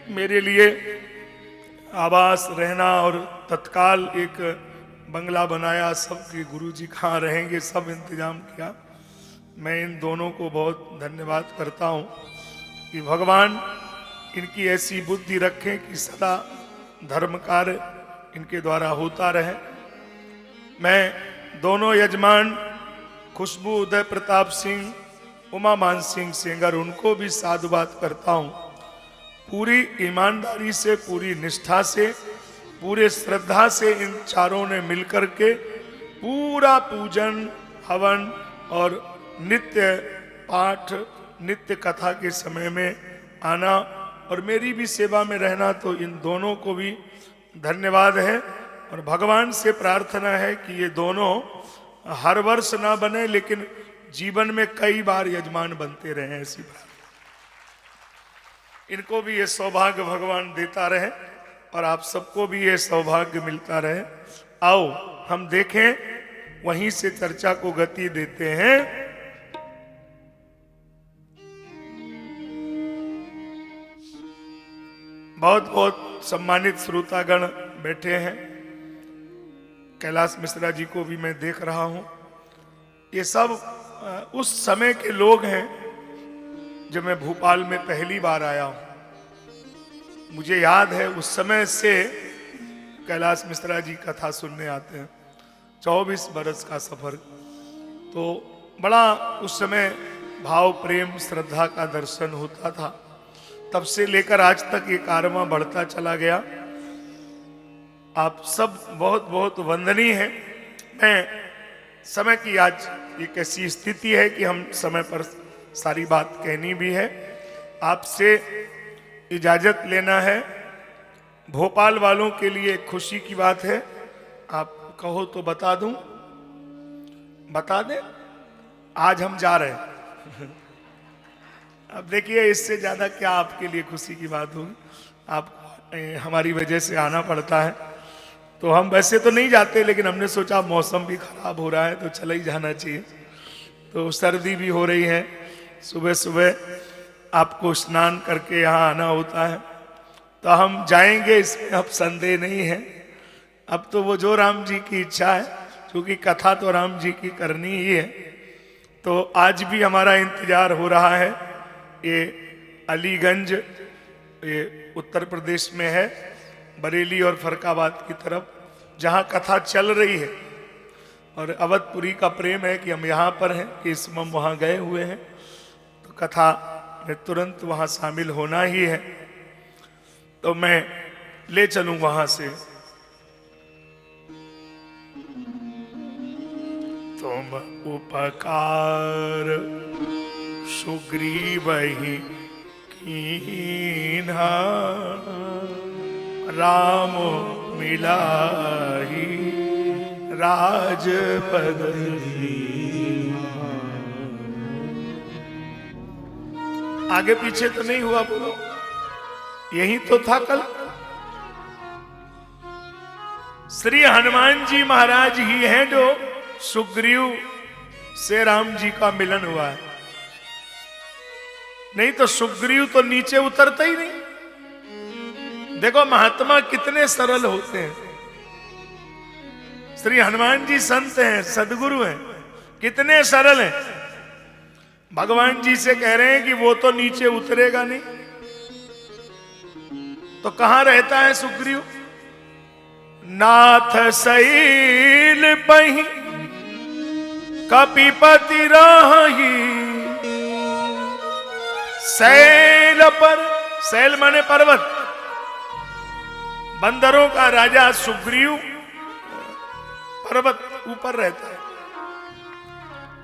मेरे लिए आवास, रहना और तत्काल एक बंगला बनाया, सबके गुरुजी कहाँ रहेंगे सब इंतजाम किया। मैं इन दोनों को बहुत धन्यवाद करता हूँ कि भगवान इनकी ऐसी बुद्धि रखें कि सदा धर्म कार्य इनके द्वारा होता रहे। मैं दोनों यजमान खुशबू उदय प्रताप सिंह, उमा मान सिंह सेंगर, उनको भी साधुवाद करता हूँ। पूरी ईमानदारी से, पूरी निष्ठा से, पूरे श्रद्धा से इन चारों ने मिलकर के पूरा पूजन, हवन और नित्य पाठ, नित्य कथा के समय में आना और मेरी भी सेवा में रहना, तो इन दोनों को भी धन्यवाद है। और भगवान से प्रार्थना है कि ये दोनों हर वर्ष ना बने, लेकिन जीवन में कई बार यजमान बनते रहे, ऐसी बात। इनको भी ये सौभाग्य भगवान देता रहे और आप सबको भी ये सौभाग्य मिलता रहे। आओ हम देखें, वहीं से चर्चा को गति देते हैं। बहुत बहुत सम्मानित श्रोतागण बैठे हैं। कैलाश मिश्रा जी को भी मैं देख रहा हूं। ये सब उस समय के लोग हैं जब मैं भोपाल में पहली बार आया हूं। मुझे याद है उस समय से कैलाश मिश्रा जी कथा सुनने आते हैं। 24 बरस का सफर, तो बड़ा उस समय भाव, प्रेम, श्रद्धा का दर्शन होता था। तब से लेकर आज तक ये कारवां बढ़ता चला गया। आप सब बहुत बहुत वंदनीय हैं। मैं समय की आज एक ऐसी स्थिति है कि हम समय पर सारी बात कहनी भी है। आपसे इजाजत लेना है। भोपाल वालों के लिए खुशी की बात है। आप कहो तो बता दूं, बता दें, आज हम जा रहे हैं। अब देखिए इससे ज्यादा क्या आपके लिए खुशी की बात होगी। आप हमारी वजह से आना पड़ता है, तो हम वैसे तो नहीं जाते, लेकिन हमने सोचा मौसम भी खराब हो रहा है तो चला ही जाना चाहिए। तो सर्दी भी हो रही है, सुबह सुबह आपको स्नान करके यहाँ आना होता है, तो हम जाएंगे, इसमें अब संदेह नहीं है। अब तो वो जो राम जी की इच्छा है, क्योंकि कथा तो राम जी की करनी ही है। तो आज भी हमारा इंतजार हो रहा है। ये अलीगंज, ये उत्तर प्रदेश में है, बरेली और फरकाबाद की तरफ, जहाँ कथा चल रही है। और अवधपुरी का प्रेम है कि हम यहाँ पर हैं, कि इस हम वहाँ गए हुए हैं, तो कथा में तुरंत वहाँ शामिल होना ही है। तो मैं ले चलूँ वहाँ से। तुम उपकार सुग्रीव ही कीन्हा, राम मिलाही राजपद। आगे पीछे तो नहीं हुआ, बोलो, यही तो था कल। श्री हनुमान जी महाराज ही हैं जो सुग्रीव से राम जी का मिलन हुआ है। नहीं तो सुग्रीव तो नीचे उतरता ही नहीं। देखो महात्मा कितने सरल होते हैं। श्री हनुमान जी संत हैं, सदगुरु हैं, कितने सरल हैं। भगवान जी से कह रहे हैं कि वो तो नीचे उतरेगा नहीं, तो कहां रहता है सुग्रीव? नाथ सैल पही कपिपति राही, सैल पर, सैल माने पर्वत, बंदरों का राजा सुग्रीव पर्वत ऊपर रहता है।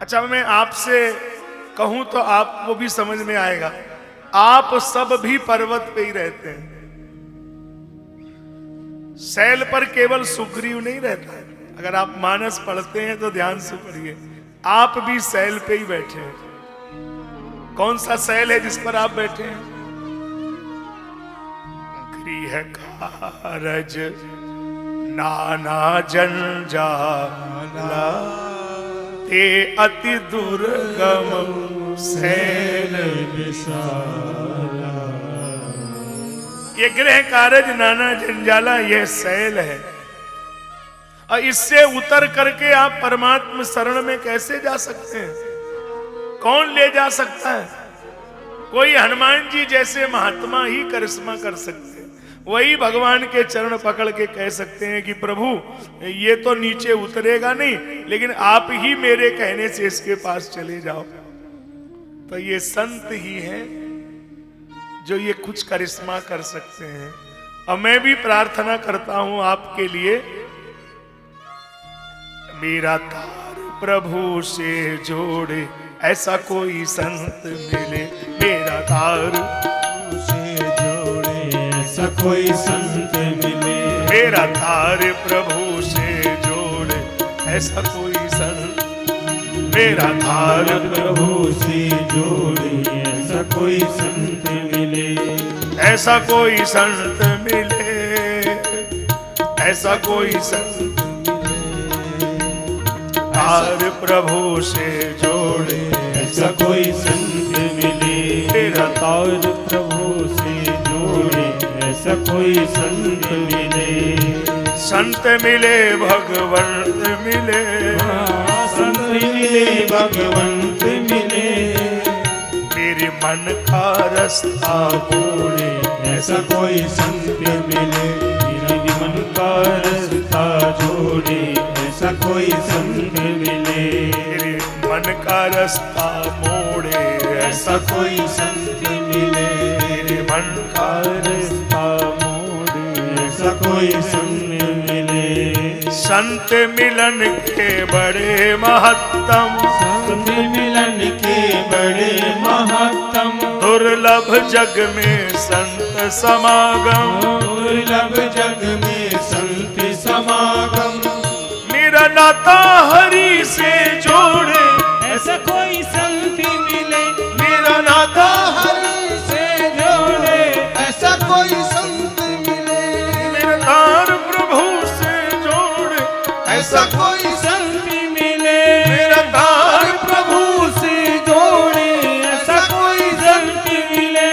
अच्छा, मैं आपसे कहूं तो आपको भी समझ में आएगा। आप सब भी पर्वत पे ही रहते हैं। सैल पर केवल सुग्रीव नहीं रहता है। अगर आप मानस पढ़ते हैं तो ध्यान से पढ़िए, आप भी सैल पे ही बैठे हैं। कौन सा सैल है जिस पर आप बैठे हैं? गृह कारज नाना जंजाला ते अति दुर्गम सैल ये गृह कारज नाना जंजाला, यह सैल है। और इससे उतर करके आप परमात्मा शरण में कैसे जा सकते हैं? कौन ले जा सकता है? कोई हनुमान जी जैसे महात्मा ही करिश्मा कर सकते हैं। वही भगवान के चरण पकड़ के कह सकते हैं कि प्रभु ये तो नीचे उतरेगा नहीं, लेकिन आप ही मेरे कहने से इसके पास चले जाओ। तो ये संत ही हैं जो ये कुछ करिश्मा कर सकते हैं। और मैं भी प्रार्थना करता हूं आपके लिए, मेरा तार प्रभु से जोड़े ऐसा कोई संत मिले, मेरा तार से जोड़े ऐसा कोई संत मिले, मेरा तार प्रभु से जोड़े ऐसा कोई संत, मेरा तार प्रभु से जोड़े ऐसा कोई संत मिले, ऐसा कोई संत मिले, ऐसा कोई संत तार प्रभु से जोड़े ऐसा कोई संत मिले, मेरा तार प्रभु से जोड़े ऐसा कोई संत मिले, संत मिले भगवंत मिले, संत मिले भगवंत मिले, मेरे मन का रास्ता जोड़े ऐसा कोई संत मिले, मेरे मन का रास्ता जोड़े ऐसा कोई संत मिले, मेरे मन का रास्ता मोड़े ऐसा कोई संत मिले, मेरे मन का रास्ता मोड़े ऐसा कोई संत मिले, संत मिलन के बड़े महत्तम, संत मिलन के बड़े महत्तम, दुर्लभ जग में संत समागम, दुर्लभ जग में संत समागम, मेरा नाता हरि से जोड़े ऐसा कोई संत मिले, मेरा नाता हरि से जोड़े ऐसा कोई संत मिले, मेरा तार प्रभु से जोड़े ऐसा कोई संत मिले, मेरा तार प्रभु से जोड़े ऐसा कोई संत मिले,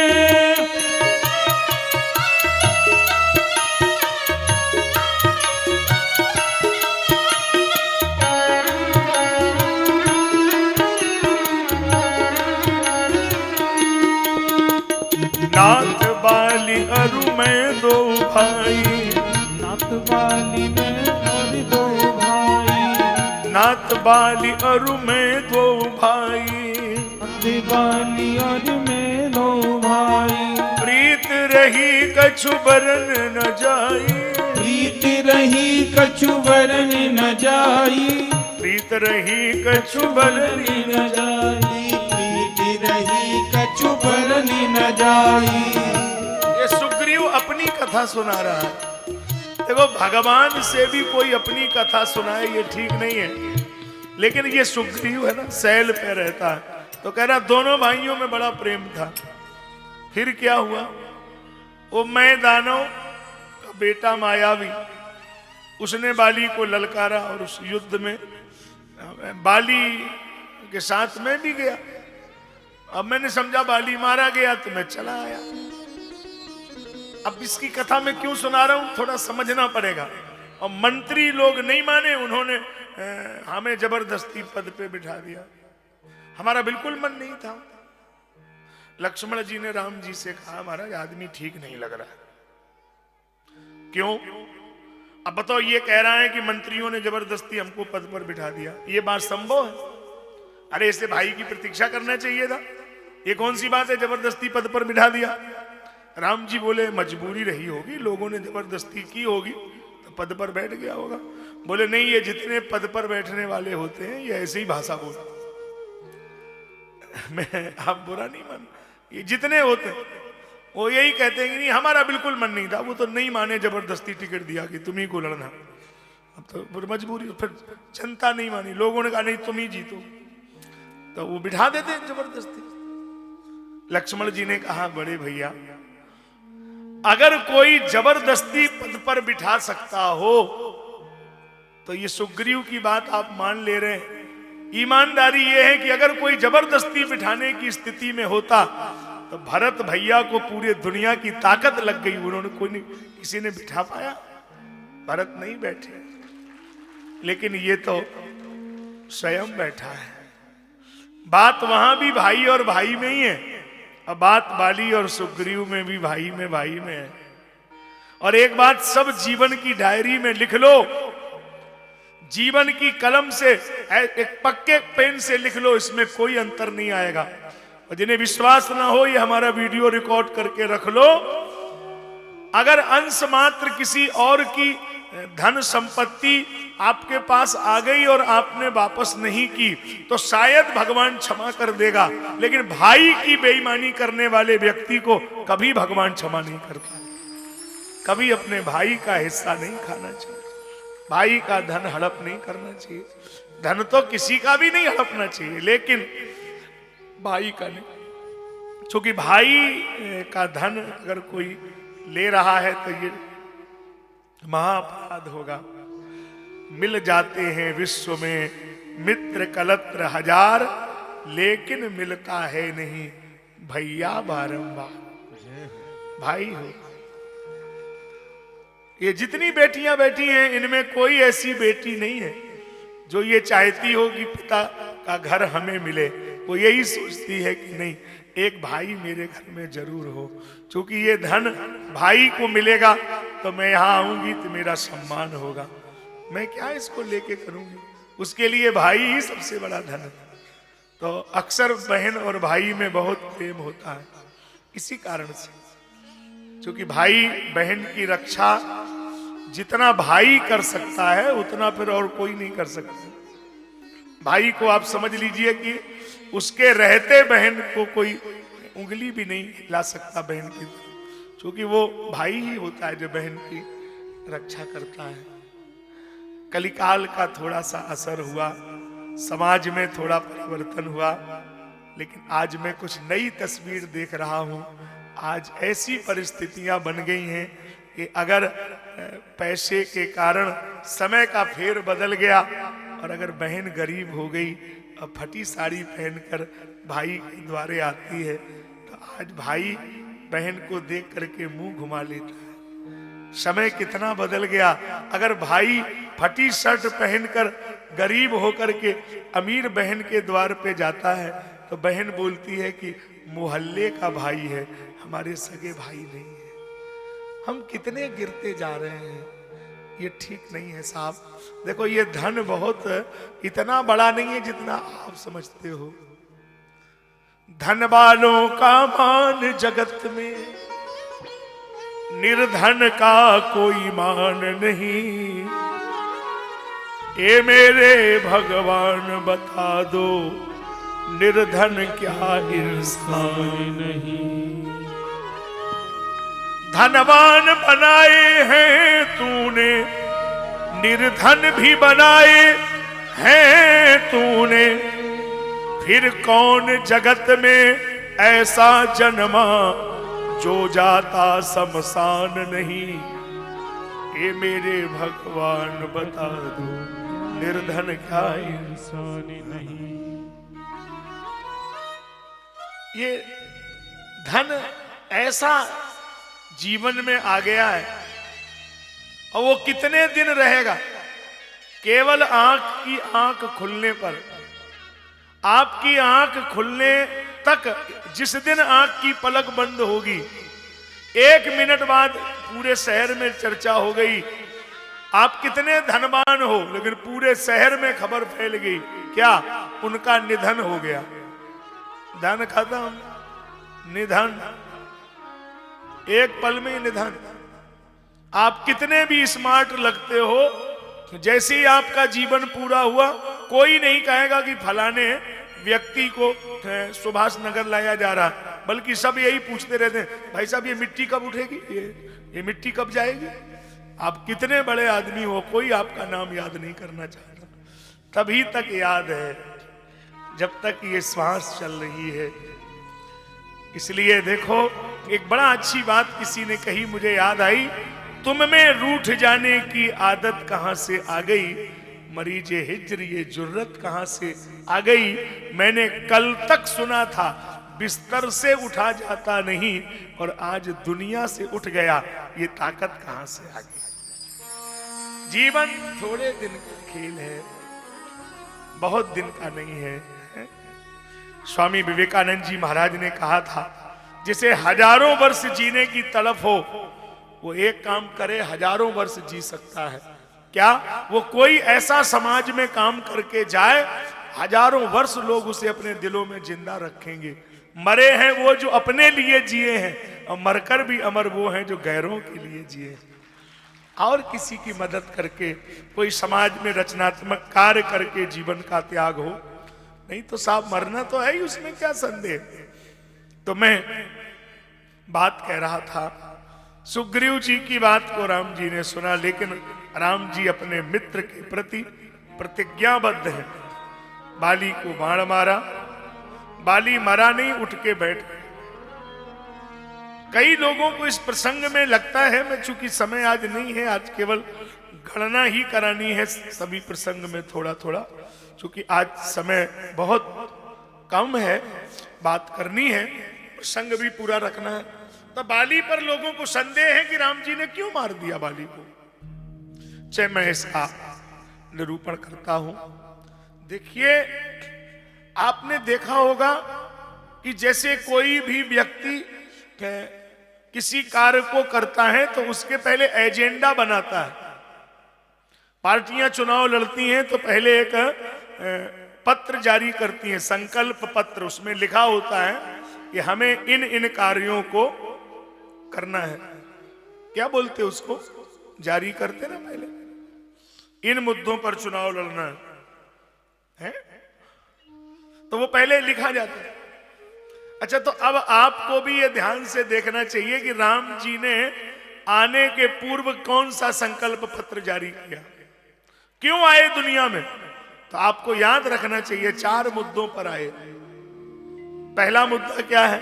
नाथ बाली अरु में दो भाई, नाथ बाली में और दो भाई, नाथ बाली अरु में दो भाई, नाथ बाली और में दो भाई, प्रीत रही कछु बरन न जाई, प्रीत रही कछु वरन न जाई, प्रीत रही कछु बरन न जाई, प्रीत रही कछु वरन न जाई। ये सुग्रीव अपनी कथा सुना रहा है। देखो भगवान से भी कोई अपनी कथा सुनाए ये ठीक नहीं है, लेकिन ये सुग्रीव है ना, सैल पे रहता है, तो कह रहा दोनों भाइयों में बड़ा प्रेम था। फिर क्या हुआ? वो मैं दानव का बेटा मायावी, उसने बाली को ललकारा और उस युद्ध में बाली के साथ मैं भी गया। अब मैंने समझा बाली मारा गया तो मैं चला आया। अब इसकी कथा मैं क्यों सुना रहा हूं, थोड़ा समझना पड़ेगा। और मंत्री लोग नहीं माने, उन्होंने हमें जबरदस्ती पद पे बिठा दिया। हमारा बिल्कुल मन नहीं था। लक्ष्मण जी ने राम जी से कहा महाराज आदमी ठीक नहीं लग रहा। क्यों? अब बताओ, ये कह रहा है कि मंत्रियों ने जबरदस्ती हमको पद पर बिठा दिया, ये बात संभव है? अरे इसे भाई की प्रतीक्षा करना चाहिए था। ये कौन सी बात है जबरदस्ती पद पर बिठा दिया? राम जी बोले मजबूरी रही होगी, लोगों ने जबरदस्ती की होगी तो पद पर बैठ गया होगा। बोले नहीं, ये जितने पद पर बैठने वाले होते हैं ये ऐसे ही भाषा बोलते। मैं आप बुरा नहीं मान, ये जितने होते हैं वो यही कहते हैं कि नहीं हमारा बिल्कुल मन नहीं था, वो तो नहीं माने, जबरदस्ती टिकट दिया कि तुम ही को लड़ना। अब तो मजबूरी, फिर जनता नहीं मानी, लोगों ने कहा नहीं तुम ही जीतो, तो वो बिठा देते हैं जबरदस्ती। लक्ष्मण जी ने कहा बड़े भैया, अगर कोई जबरदस्ती पद पर बिठा सकता हो तो ये सुग्रीव की बात आप मान ले रहे हैं, ईमानदारी ये है कि अगर कोई जबरदस्ती बिठाने की स्थिति में होता तो भरत भैया को पूरे दुनिया की ताकत लग गई, उन्होंने कोई नहीं, किसी ने बिठा पाया? भरत नहीं बैठे, लेकिन ये तो स्वयं बैठा है। बात वहां भी भाई और भाई में ही है, अब बात बाली और सुग्रीव में भी भाई में है। और एक बात सब जीवन की डायरी में लिख लो, जीवन की कलम से, एक पक्के पेन से लिख लो, इसमें कोई अंतर नहीं आएगा। और जिन्हें विश्वास ना हो, ये हमारा वीडियो रिकॉर्ड करके रख लो, अगर अंश मात्र किसी और की धन संपत्ति आपके पास आ गई और आपने वापस नहीं की तो शायद भगवान क्षमा कर देगा, लेकिन भाई की बेईमानी करने वाले व्यक्ति को कभी भगवान क्षमा नहीं करता। कभी अपने भाई का हिस्सा नहीं खाना चाहिए, भाई का धन हड़प नहीं करना चाहिए। धन तो किसी का भी नहीं हड़पना चाहिए, लेकिन भाई का नहीं, क्योंकि भाई का धन अगर कोई ले रहा है तो ये महाअपराध होगा। मिल जाते हैं विश्व में मित्र कलत्र हजार, लेकिन मिलता है नहीं भैया बारंबार। भाई हो, ये जितनी बेटियां बैठी हैं इनमें कोई ऐसी बेटी नहीं है जो ये चाहती हो कि पिता का घर हमें मिले। वो यही सोचती है कि नहीं, एक भाई मेरे घर में जरूर हो, क्योंकि ये धन भाई को मिलेगा तो मैं यहां आऊंगी तो मेरा सम्मान होगा, मैं क्या इसको लेके करूंगी। उसके लिए भाई ही सबसे बड़ा धन है। तो अक्सर बहन और भाई में बहुत प्रेम होता है, इसी कारण से, क्योंकि भाई बहन की रक्षा जितना भाई कर सकता है उतना फिर और कोई नहीं कर सकता। भाई को आप समझ लीजिए कि उसके रहते बहन को कोई उंगली भी नहीं हिला सकता बहन की, क्योंकि वो भाई ही होता है जो बहन की रक्षा करता है। कलिकाल का थोड़ा सा असर हुआ, समाज में थोड़ा परिवर्तन हुआ, लेकिन आज मैं कुछ नई तस्वीर देख रहा हूं। आज ऐसी परिस्थितियां बन गई हैं कि अगर पैसे के कारण समय का फेर बदल गया और अगर बहन गरीब हो गई और फटी साड़ी पहनकर भाई के द्वारे आती है तो आज भाई बहन को देख करके मुंह घुमा लेता है। समय कितना बदल गया। अगर भाई फटी शर्ट पहनकर गरीब होकर के अमीर बहन के द्वार पे जाता है तो बहन बोलती है कि मोहल्ले का भाई है, हमारे सगे भाई नहीं है। हम कितने गिरते जा रहे हैं, ये ठीक नहीं है साहब। देखो ये धन बहुत इतना बड़ा नहीं है जितना आप समझते हो। धन वालों का मान जगत में, निर्धन का कोई मान नहीं। ए मेरे भगवान बता दो, निर्धन क्या इंसान नहीं। धनवान बनाए हैं तूने, निर्धन भी बनाए हैं तूने, फिर कौन जगत में ऐसा जन्मा जो जाता शमशान नहीं। ये मेरे भगवान बता दो, निर्धन क्या इंसान नहीं। ये धन ऐसा जीवन में आ गया है और वो कितने दिन रहेगा। केवल आंख की आंख खुलने पर, आपकी आंख खुलने तक, जिस दिन आंख की पलक बंद होगी 1 मिनट बाद पूरे शहर में चर्चा हो गई। आप कितने धनवान हो, लेकिन पूरे शहर में खबर फैल गई, क्या उनका निधन हो गया। धन खत्म, निधन एक पल में निधन। आप कितने भी स्मार्ट लगते हो, जैसे ही आपका जीवन पूरा हुआ कोई नहीं कहेगा कि फलाने व्यक्ति को सुभाष नगर लाया जा रहा, बल्कि सब यही पूछते रहते हैं, भाई साहब ये मिट्टी कब उठेगी, ये मिट्टी कब जाएगी। आप कितने बड़े आदमी हो, कोई आपका नाम याद नहीं करना चाहता। तभी तक याद है जब तक ये श्वास चल रही है। इसलिए देखो, एक बड़ा अच्छी बात किसी ने कही, मुझे याद आई, तुम में रूठ जाने की आदत कहां से आ गई, मरीजे हिज्र ये जुर्रत कहां से आ गई। मैंने कल तक सुना था बिस्तर से उठा जाता नहीं, और आज दुनिया से उठ गया, ये ताकत कहां से आ गई। जीवन थोड़े दिन का खेल है, बहुत दिन का नहीं है। स्वामी विवेकानंद जी महाराज ने कहा था, जिसे हजारों वर्ष जीने की तड़प हो, वो एक काम करे हजारों वर्ष जी सकता है। क्या वो कोई ऐसा समाज में काम करके जाए, हजारों वर्ष लोग उसे अपने दिलों में जिंदा रखेंगे। मरे हैं वो जो अपने लिए जिए हैं, और मरकर भी अमर वो हैं जो गैरों के लिए जिए। और किसी की मदद करके, कोई समाज में रचनात्मक कार्य करके जीवन का त्याग हो, नहीं तो साहब मरना तो है ही, उसमें क्या संदेह। तो मैं बात कह रहा था, सुग्रीव जी की बात को राम जी ने सुना, लेकिन राम जी अपने मित्र के प्रति प्रतिज्ञाबद्ध हैं। बाली को बाण मारा, बाली मरा नहीं, उठ के बैठ गए। कई लोगों को इस प्रसंग में लगता है, मैं चूंकि समय आज नहीं है, आज केवल गणना ही करानी है सभी प्रसंग में थोड़ा थोड़ा, चूंकि आज समय बहुत कम है, बात करनी है, प्रसंग भी पूरा रखना है। तो बाली पर लोगों को संदेह है कि राम जी ने क्यों मार दिया बाली को। चाहे मैं इसका निरूपण करता हूं। देखिए, आपने देखा होगा कि जैसे कोई भी व्यक्ति किसी कार्य को करता है तो उसके पहले एजेंडा बनाता है। पार्टियां चुनाव लड़ती हैं तो पहले एक पत्र जारी करती हैं, संकल्प पत्र। उसमें लिखा होता है कि हमें इन इन कार्यों को करना है। क्या बोलते उसको, जारी करते ना पहले, इन मुद्दों पर चुनाव लड़ना है, तो वो पहले लिखा जाता है। अच्छा, तो अब आपको भी ये ध्यान से देखना चाहिए कि राम जी ने आने के पूर्व कौन सा संकल्प पत्र जारी किया, क्यों आए दुनिया में। तो आपको याद रखना चाहिए 4 मुद्दों पर आए। पहला मुद्दा क्या है,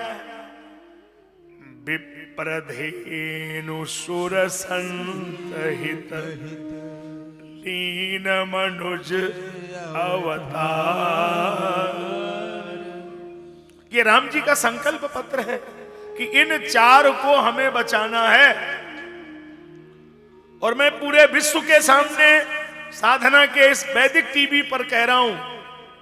विप्रधेनु सुर संत हित लीन मनुज अवतार। ये राम जी का संकल्प पत्र है कि इन 4 को हमें बचाना है। और मैं पूरे विश्व के सामने साधना के इस वैदिक टीवी पर कह रहा हूं,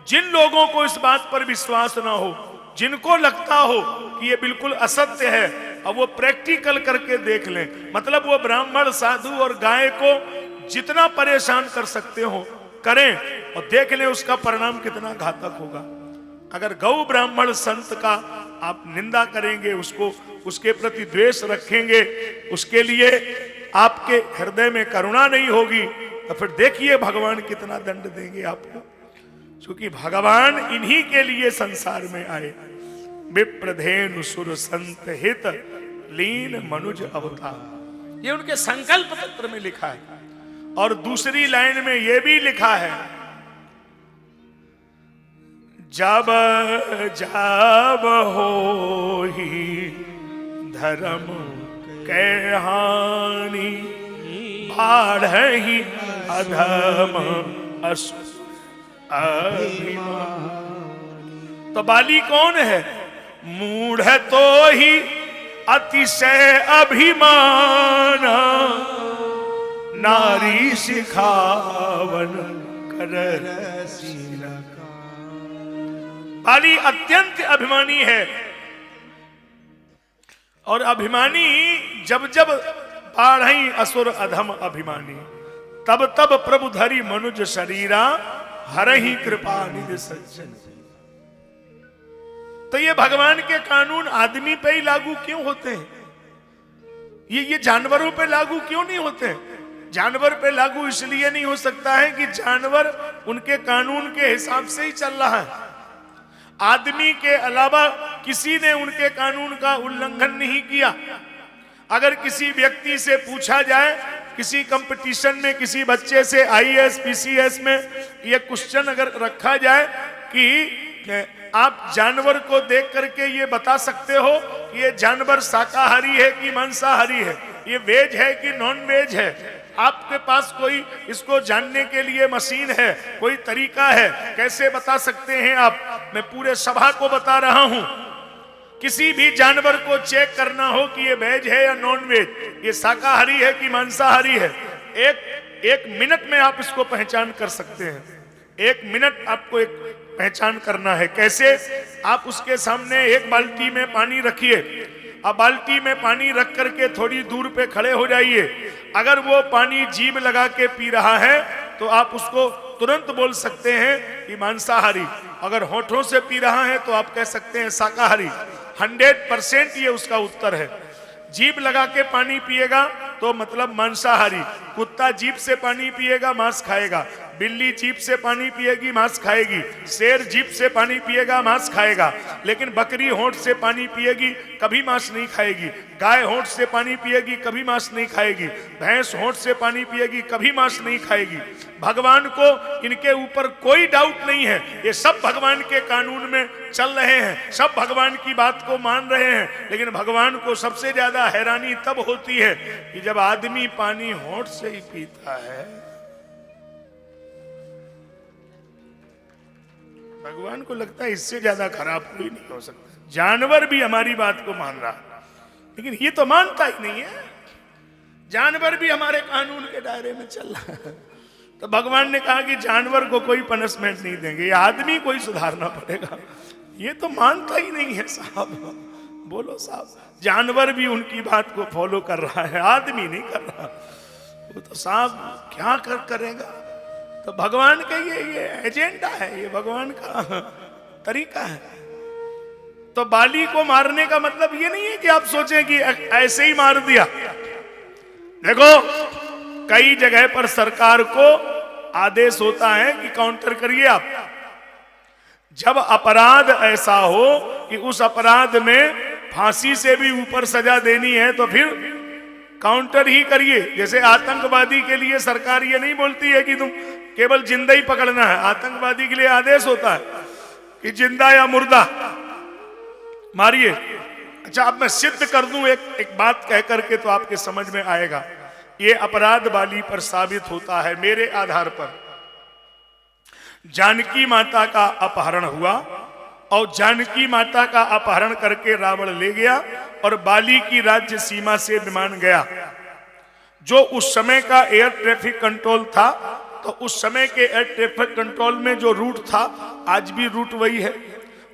जिन लोगों को इस बात पर विश्वास ना हो, जिनको लगता हो कि ये बिल्कुल असत्य है, अब वो प्रैक्टिकल करके देख लें। मतलब वो ब्राह्मण, साधु और गाय को जितना परेशान कर सकते हो करें, और देख लें उसका परिणाम कितना घातक होगा। अगर गौ ब्राह्मण संत का आप निंदा करेंगे, उसको उसके प्रति द्वेष रखेंगे, उसके लिए आपके हृदय में करुणा नहीं होगी, तो फिर देखिए भगवान कितना दंड देंगे आपको। क्योंकि भगवान इन्हीं के लिए संसार में आए। विप्रधेनु सुर संत हित लीन मनुज अवतार, ये उनके संकल्प पत्र में लिखा है। और दूसरी लाइन में ये भी लिखा है, जब जब हो ही धर्म के हानि, बाढ़हि अधम असुर अभिमान। तो बाली कौन है, मूढ़ तो ही अतिशय अभिमान, नारी सिखावन कर। बाली अत्यंत अभिमानी है, और अभिमानी जब जब बाढ़ई असुर अधम अभिमानी, तब तब प्रभु धरी मनुज शरीरा, हरहि कृपा निधि सज्जन। तो ये भगवान के कानून आदमी पे ही लागू क्यों होते हैं, ये जानवरों पे लागू क्यों नहीं होते हैं? जानवर पे लागू इसलिए नहीं हो सकता है कि जानवर उनके कानून के हिसाब से ही चल रहा है। आदमी के अलावा किसी ने उनके कानून का उल्लंघन नहीं किया। अगर किसी व्यक्ति से पूछा जाए, किसी कंपटीशन में किसी बच्चे से आईएएस पीसीएस में ये क्वेश्चन अगर रखा जाए कि आप जानवर को देख करके ये बता सकते हो कि ये जानवर शाकाहारी है कि मांसाहारी है, ये वेज है कि नॉन वेज है, आपके पास कोई इसको जानने के लिए मशीन है, कोई तरीका है, कैसे बता सकते हैं आप? मैं पूरे सभा को बता रहा हूं, किसी भी जानवर को चेक करना हो कि ये वेज है या नॉन वेज, ये शाकाहारी है कि मांसाहारी है, एक मिनट में आप इसको पहचान कर सकते हैं। 1 मिनट आपको एक पहचान करना है। कैसे? आप उसके सामने एक बाल्टी में पानी रखिए, अब बाल्टी में पानी रख करके थोड़ी दूर पे खड़े हो जाइए। अगर वो पानी जीभ लगा के पी रहा है तो आप उसको तुरंत बोल सकते हैं कि मांसाहारी। अगर होठों से पी रहा है तो आप कह सकते हैं शाकाहारी। 100% ये उसका उत्तर है। जीभ लगा के पानी पिएगा तो मतलब मांसाहारी। कुत्ता जीभ से पानी पिएगा, मांस खाएगा। बिल्ली जीभ से पानी पिएगी, मांस खाएगी। शेर जीभ से पानी पिएगा, मांस खाएगा। लेकिन बकरी होंठ से पानी पिएगी, कभी मांस नहीं खाएगी। गाय होंठ से पानी पिएगी, कभी मांस नहीं खाएगी। भैंस होंठ से पानी पिएगी, कभी मांस नहीं खाएगी। भगवान को इनके ऊपर कोई डाउट नहीं है, ये सब भगवान के कानून में चल रहे हैं, सब भगवान की बात को मान रहे हैं। लेकिन भगवान को सबसे ज्यादा हैरानी तब होती है कि जब आदमी पानी होंठ से ही पीता है। भगवान को लगता है इससे ज्यादा खराब कोई नहीं हो सकता। जानवर भी हमारी बात को मान रहा है, लेकिन ये तो मानता ही नहीं है। जानवर भी हमारे कानून के दायरे में चल रहा है। तो भगवान ने कहा कि जानवर को कोई पनिशमेंट नहीं देंगे, ये आदमी को ही सुधारना पड़ेगा। ये तो मानता ही नहीं है साहब। बोलो साहब, जानवर भी उनकी बात को फॉलो कर रहा है, आदमी नहीं कर रहा। वो तो साहब क्या करेगा? तो भगवान का ये एजेंडा है, ये भगवान का तरीका है। तो बाली को मारने का मतलब ये नहीं है कि आप सोचें कि ऐसे ही मार दिया। देखो, कई जगह पर सरकार को आदेश होता है कि काउंटर करिए आप। जब अपराध ऐसा हो कि उस अपराध में फांसी से भी ऊपर सजा देनी है तो फिर काउंटर ही करिए। जैसे आतंकवादी के लिए सरकार ये नहीं बोलती है कि तुम केवल जिंदा ही पकड़ना है। आतंकवादी के लिए आदेश होता है कि जिंदा या मुर्दा मारिए। अच्छा, अब मैं सिद्ध कर दूं एक बात कह करके तो आपके समझ में आएगा। ये अपराध बाली पर साबित होता है मेरे आधार पर। जानकी माता का अपहरण हुआ और जानकी माता का अपहरण करके रावण ले गया और बाली की राज्य सीमा से विमान गया। जो उस समय का एयर ट्रैफिक कंट्रोल था, तो उस समय के एयर ट्रैफिक कंट्रोल में जो रूट था, आज भी रूट वही है।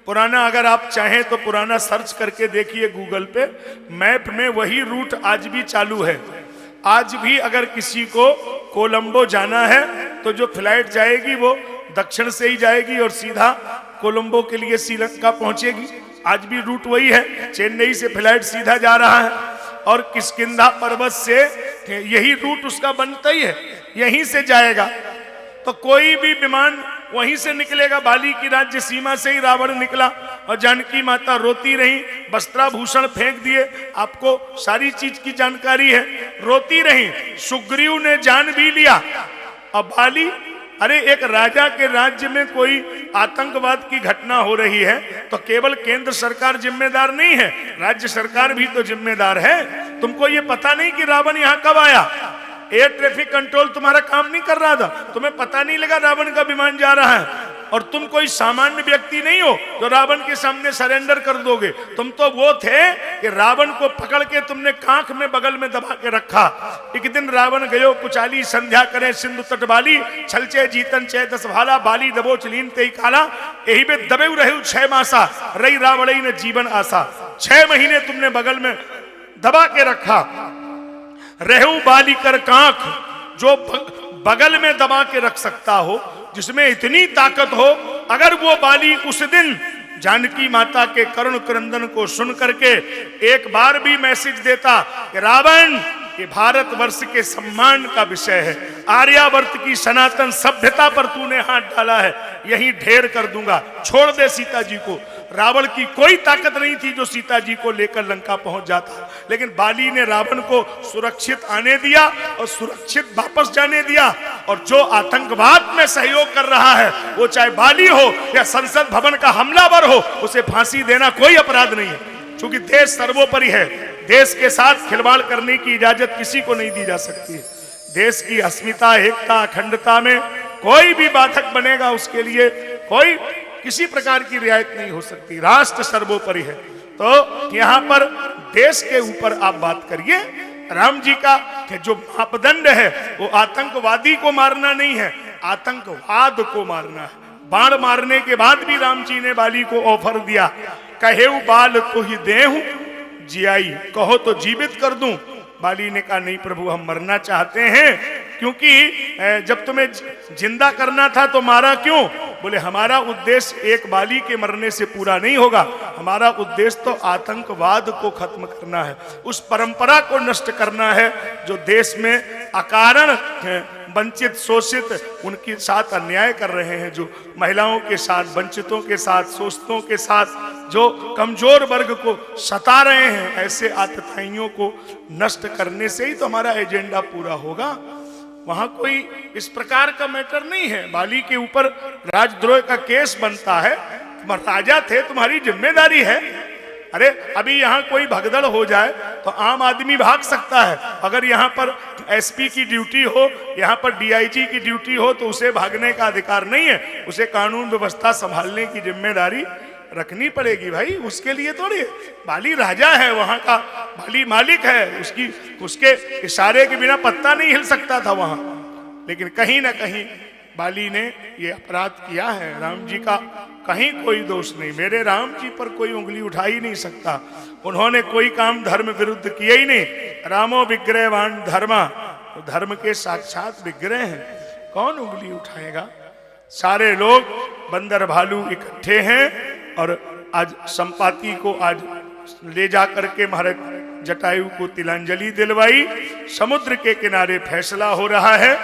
पुराना अगर आप चाहें तो पुराना सर्च करके देखिए गूगल पे, मैप में वही रूट आज भी चालू है। आज भी अगर किसी को कोलंबो जाना है तो जो फ्लाइट जाएगी वो दक्षिण से ही जाएगी और सीधा कोलंबो के लिए श्रीलंका पहुंचेगी। आज भी रूट वही है। चेन्नई से फ्लाइट सीधा जा रहा है और किष्किंधा पर्वत से यही रूट उसका बनता ही है, यहीं से जाएगा। तो कोई भी विमान वहीं से निकलेगा। बाली की राज्य सीमा से ही रावण निकला और जानकी माता रोती रही, वस्त्राभूषण फेंक दिए। आपको सारी चीज की जानकारी है। रोती रही, सुग्रीव ने जान भी लिया। अब बाली, अरे एक राजा के राज्य में कोई आतंकवाद की घटना हो रही है तो केवल केंद्र सरकार जिम्मेदार नहीं है, राज्य सरकार भी तो जिम्मेदार है। तुमको ये पता नहीं कि रावण यहाँ कब आया? एयर ट्रैफिक कंट्रोल तुम्हारा काम नहीं कर रहा था, तुम्हें पता नहीं लगा रावण का विमान जा रहा है। और तुम कोई सामान्य व्यक्ति नहीं हो जो रावण के सामने सरेंडर कर दोगे। तुम तो वो थे कि रावण को पकड़ के तुमने कांख में बगल में दबा के रखा। एक दिन रावण गयो कुचाली, संध्या करे सिंधु तट बाली, छलचे जीतन चै दस भाला, बाली दबोच लीन तेई काला, यही पे दबे रहे 6 मासा, रही रावण ने जीवन आशा। 6 महीने तुमने बगल में दबा के रखा। रेहू बाली कर कांख, जो बगल में दबा के रख सकता हो, जिसमें इतनी ताकत हो, अगर वो बाली उस दिन जानकी माता के करुण क्रंदन को सुन करके एक बार भी मैसेज देता कि रावण, ये भारतवर्ष के सम्मान का विषय है, आर्यावर्त की सनातन सभ्यता पर तूने हाथ डाला है, यही ढेर कर दूंगा, छोड़ दे सीता जी को। रावण की कोई ताकत नहीं थी जो सीता जी को लेकर लंका पहुंच जाता। लेकिन बाली ने रावण को सुरक्षित आने दिया और सुरक्षित वापस जाने दिया। और जो आतंकवाद में सहयोग कर रहा है, वो चाहे बाली हो या संसद भवन का हमलावर हो, उसे फांसी देना कोई अपराध नहीं है, क्योंकि देश सर्वोपरि है। देश के साथ खिलवाड़ करने की इजाजत किसी को नहीं दी जा सकती है। देश की अस्मिता, एकता, अखंडता में कोई भी बाधक बनेगा उसके लिए कोई किसी प्रकार की रियायत नहीं हो सकती। राष्ट्र सर्वोपरि है। तो यहाँ पर देश के ऊपर आप बात करिए। राम जी का कि जो मापदंड है वो आतंकवादी को मारना नहीं है, आतंकवाद को मारना है। बाण मारने के बाद भी राम जी ने बाली को ऑफर दिया, कहेऊ बाल तो ही देहूं जियाई, कहो तो जीवित कर दूं। बाली ने कहा नहीं प्रभु, हम मरना चाहते हैं, क्योंकि जब तुम्हें जिंदा करना था तो मारा क्यों? बोले हमारा उद्देश्य एक बाली के मरने से पूरा नहीं होगा, हमारा उद्देश्य तो आतंकवाद को खत्म करना है, उस परंपरा को नष्ट करना है जो देश में अकारण वंचित, शोषित, उनके साथ अन्याय कर रहे हैं, जो महिलाओं के साथ, वंचितों के साथ, शोषितों के साथ जो कमजोर वर्ग को सता रहे हैं, ऐसे आतताइयों को नष्ट करने से ही तो हमारा एजेंडा पूरा होगा। वहां कोई इस प्रकार का मैटर नहीं है। बाली के ऊपर राजद्रोह का केस बनता है, तुम राजा थे, तुम्हारी जिम्मेदारी है। अरे अभी यहाँ कोई भगदड़ हो जाए तो आम आदमी भाग सकता है, अगर यहाँ पर एसपी की ड्यूटी हो, यहाँ पर डीआईजी की ड्यूटी हो तो उसे भागने का अधिकार नहीं है, उसे कानून व्यवस्था संभालने की जिम्मेदारी रखनी पड़ेगी भाई। उसके लिए थोड़ी, बाली राजा है वहां का, बाली मालिक है, उसके इशारे के बिना पत्ता नहीं हिल सकता था वहां। लेकिन कहीं ना कहीं बाली ने ये अपराध किया है। राम जी का कहीं कोई दोष नहीं, मेरे राम जी पर कोई उंगली उठा ही नहीं सकता। उन्होंने कोई काम धर्म विरुद्ध किया ही नहीं। रामो विग्रहवान धर्मा, तो धर्म के साक्षात विग्रह हैं, कौन उंगली उठाएगा? सारे लोग बंदर भालू इकट्ठे हैं और आज संपाति को आज ले जा करके महाराज जटायु को तिलांजलि दिलवाई। समुद्र के किनारे फैसला हो रहा है,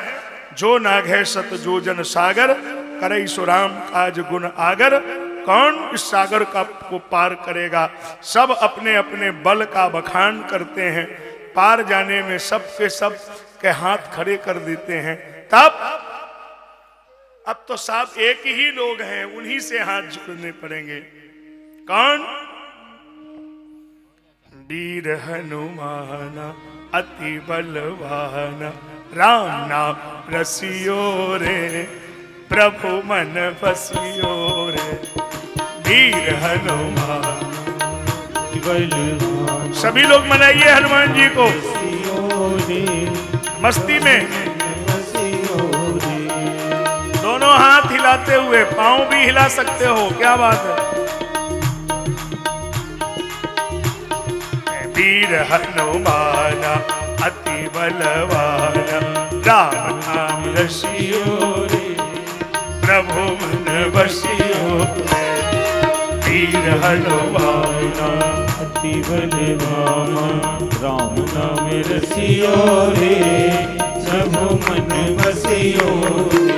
जो नाग है सत जो जन सागर, करई सुराम काज गुण आगर। कौन इस सागर का को पार करेगा? सब अपने अपने बल का बखान करते हैं, पार जाने में सब के हाथ खड़े कर देते हैं। तब अब तो साहब एक ही लोग हैं, उन्हीं से हाथ जोड़ने पड़ेंगे। कौन? वीर हनुमान अति बलवान, राम नाम रसियो रे, प्रभु मन बसियो रे। वीर हनुमान बलवान, सभी लोग मनाइए हनुमान जी को मस्ती में, दोनों हाथ हिलाते हुए, पांव भी हिला सकते हो, क्या बात है। वीर हनुमान अति बलवान, राम नाम रसियो रे, प्रभु मन बसियो रे। वीर हनुमान अति बलवान, राम नाम रसियो रे, प्रभु मन बसियो रे।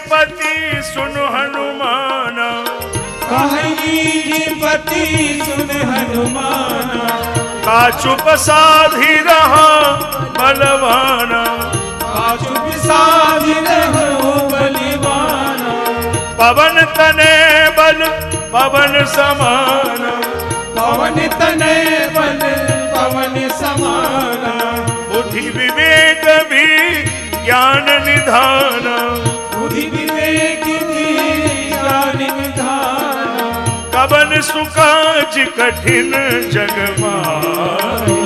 पति सुन हनुमान, पति सुन हनुमान, का चुप साधी रहा बलवाना, का चुप साधी रहो बलवाना। पवन तने बल पवन समान, पवन तने बल पवन समान। बुद्धि विवेक भी ज्ञान निधान, बुद्धि विवेक भी ज्ञान निधान। कवन सुकाज कठिन जग माई,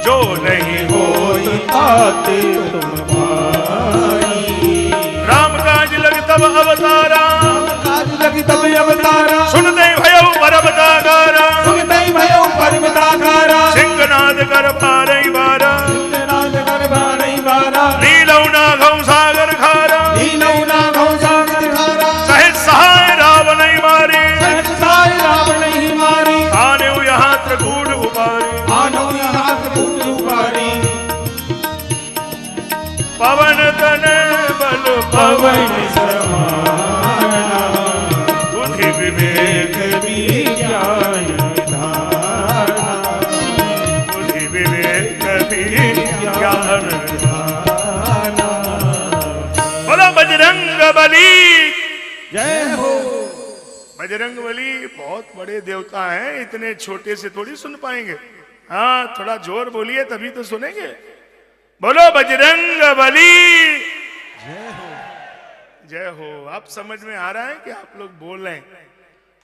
जो नहीं हो आते तुम भाई। राम काज लग तब अवतारा, काज लग तब अवतारा। सुनते भयो परमतागारा, सुनते भयो परमतागारा। सिंहनाद कर पारई बारा, सिंहनाद कर पारई बारा। नीलौ नाघौ सागर खारा, नीलौ नाघौ सागर खारा। सहज सहाय रावण नहीं मारी, सहज सहाय रावण नहीं मारी। आने यहाँ त्रिकूट उपारी, आनो यहाँ त्रिकूट उपारी। पवन तने बल पवन समान, बुद्धि विवेक बली जय हो। बजरंग बली बहुत बड़े देवता हैं, इतने छोटे से थोड़ी सुन पाएंगे। हाँ, थोड़ा जोर बोलिए तभी तो सुनेंगे। बोलो बजरंग बली जय हो। आप समझ में आ रहा है कि आप लोग बोल रहे हैं?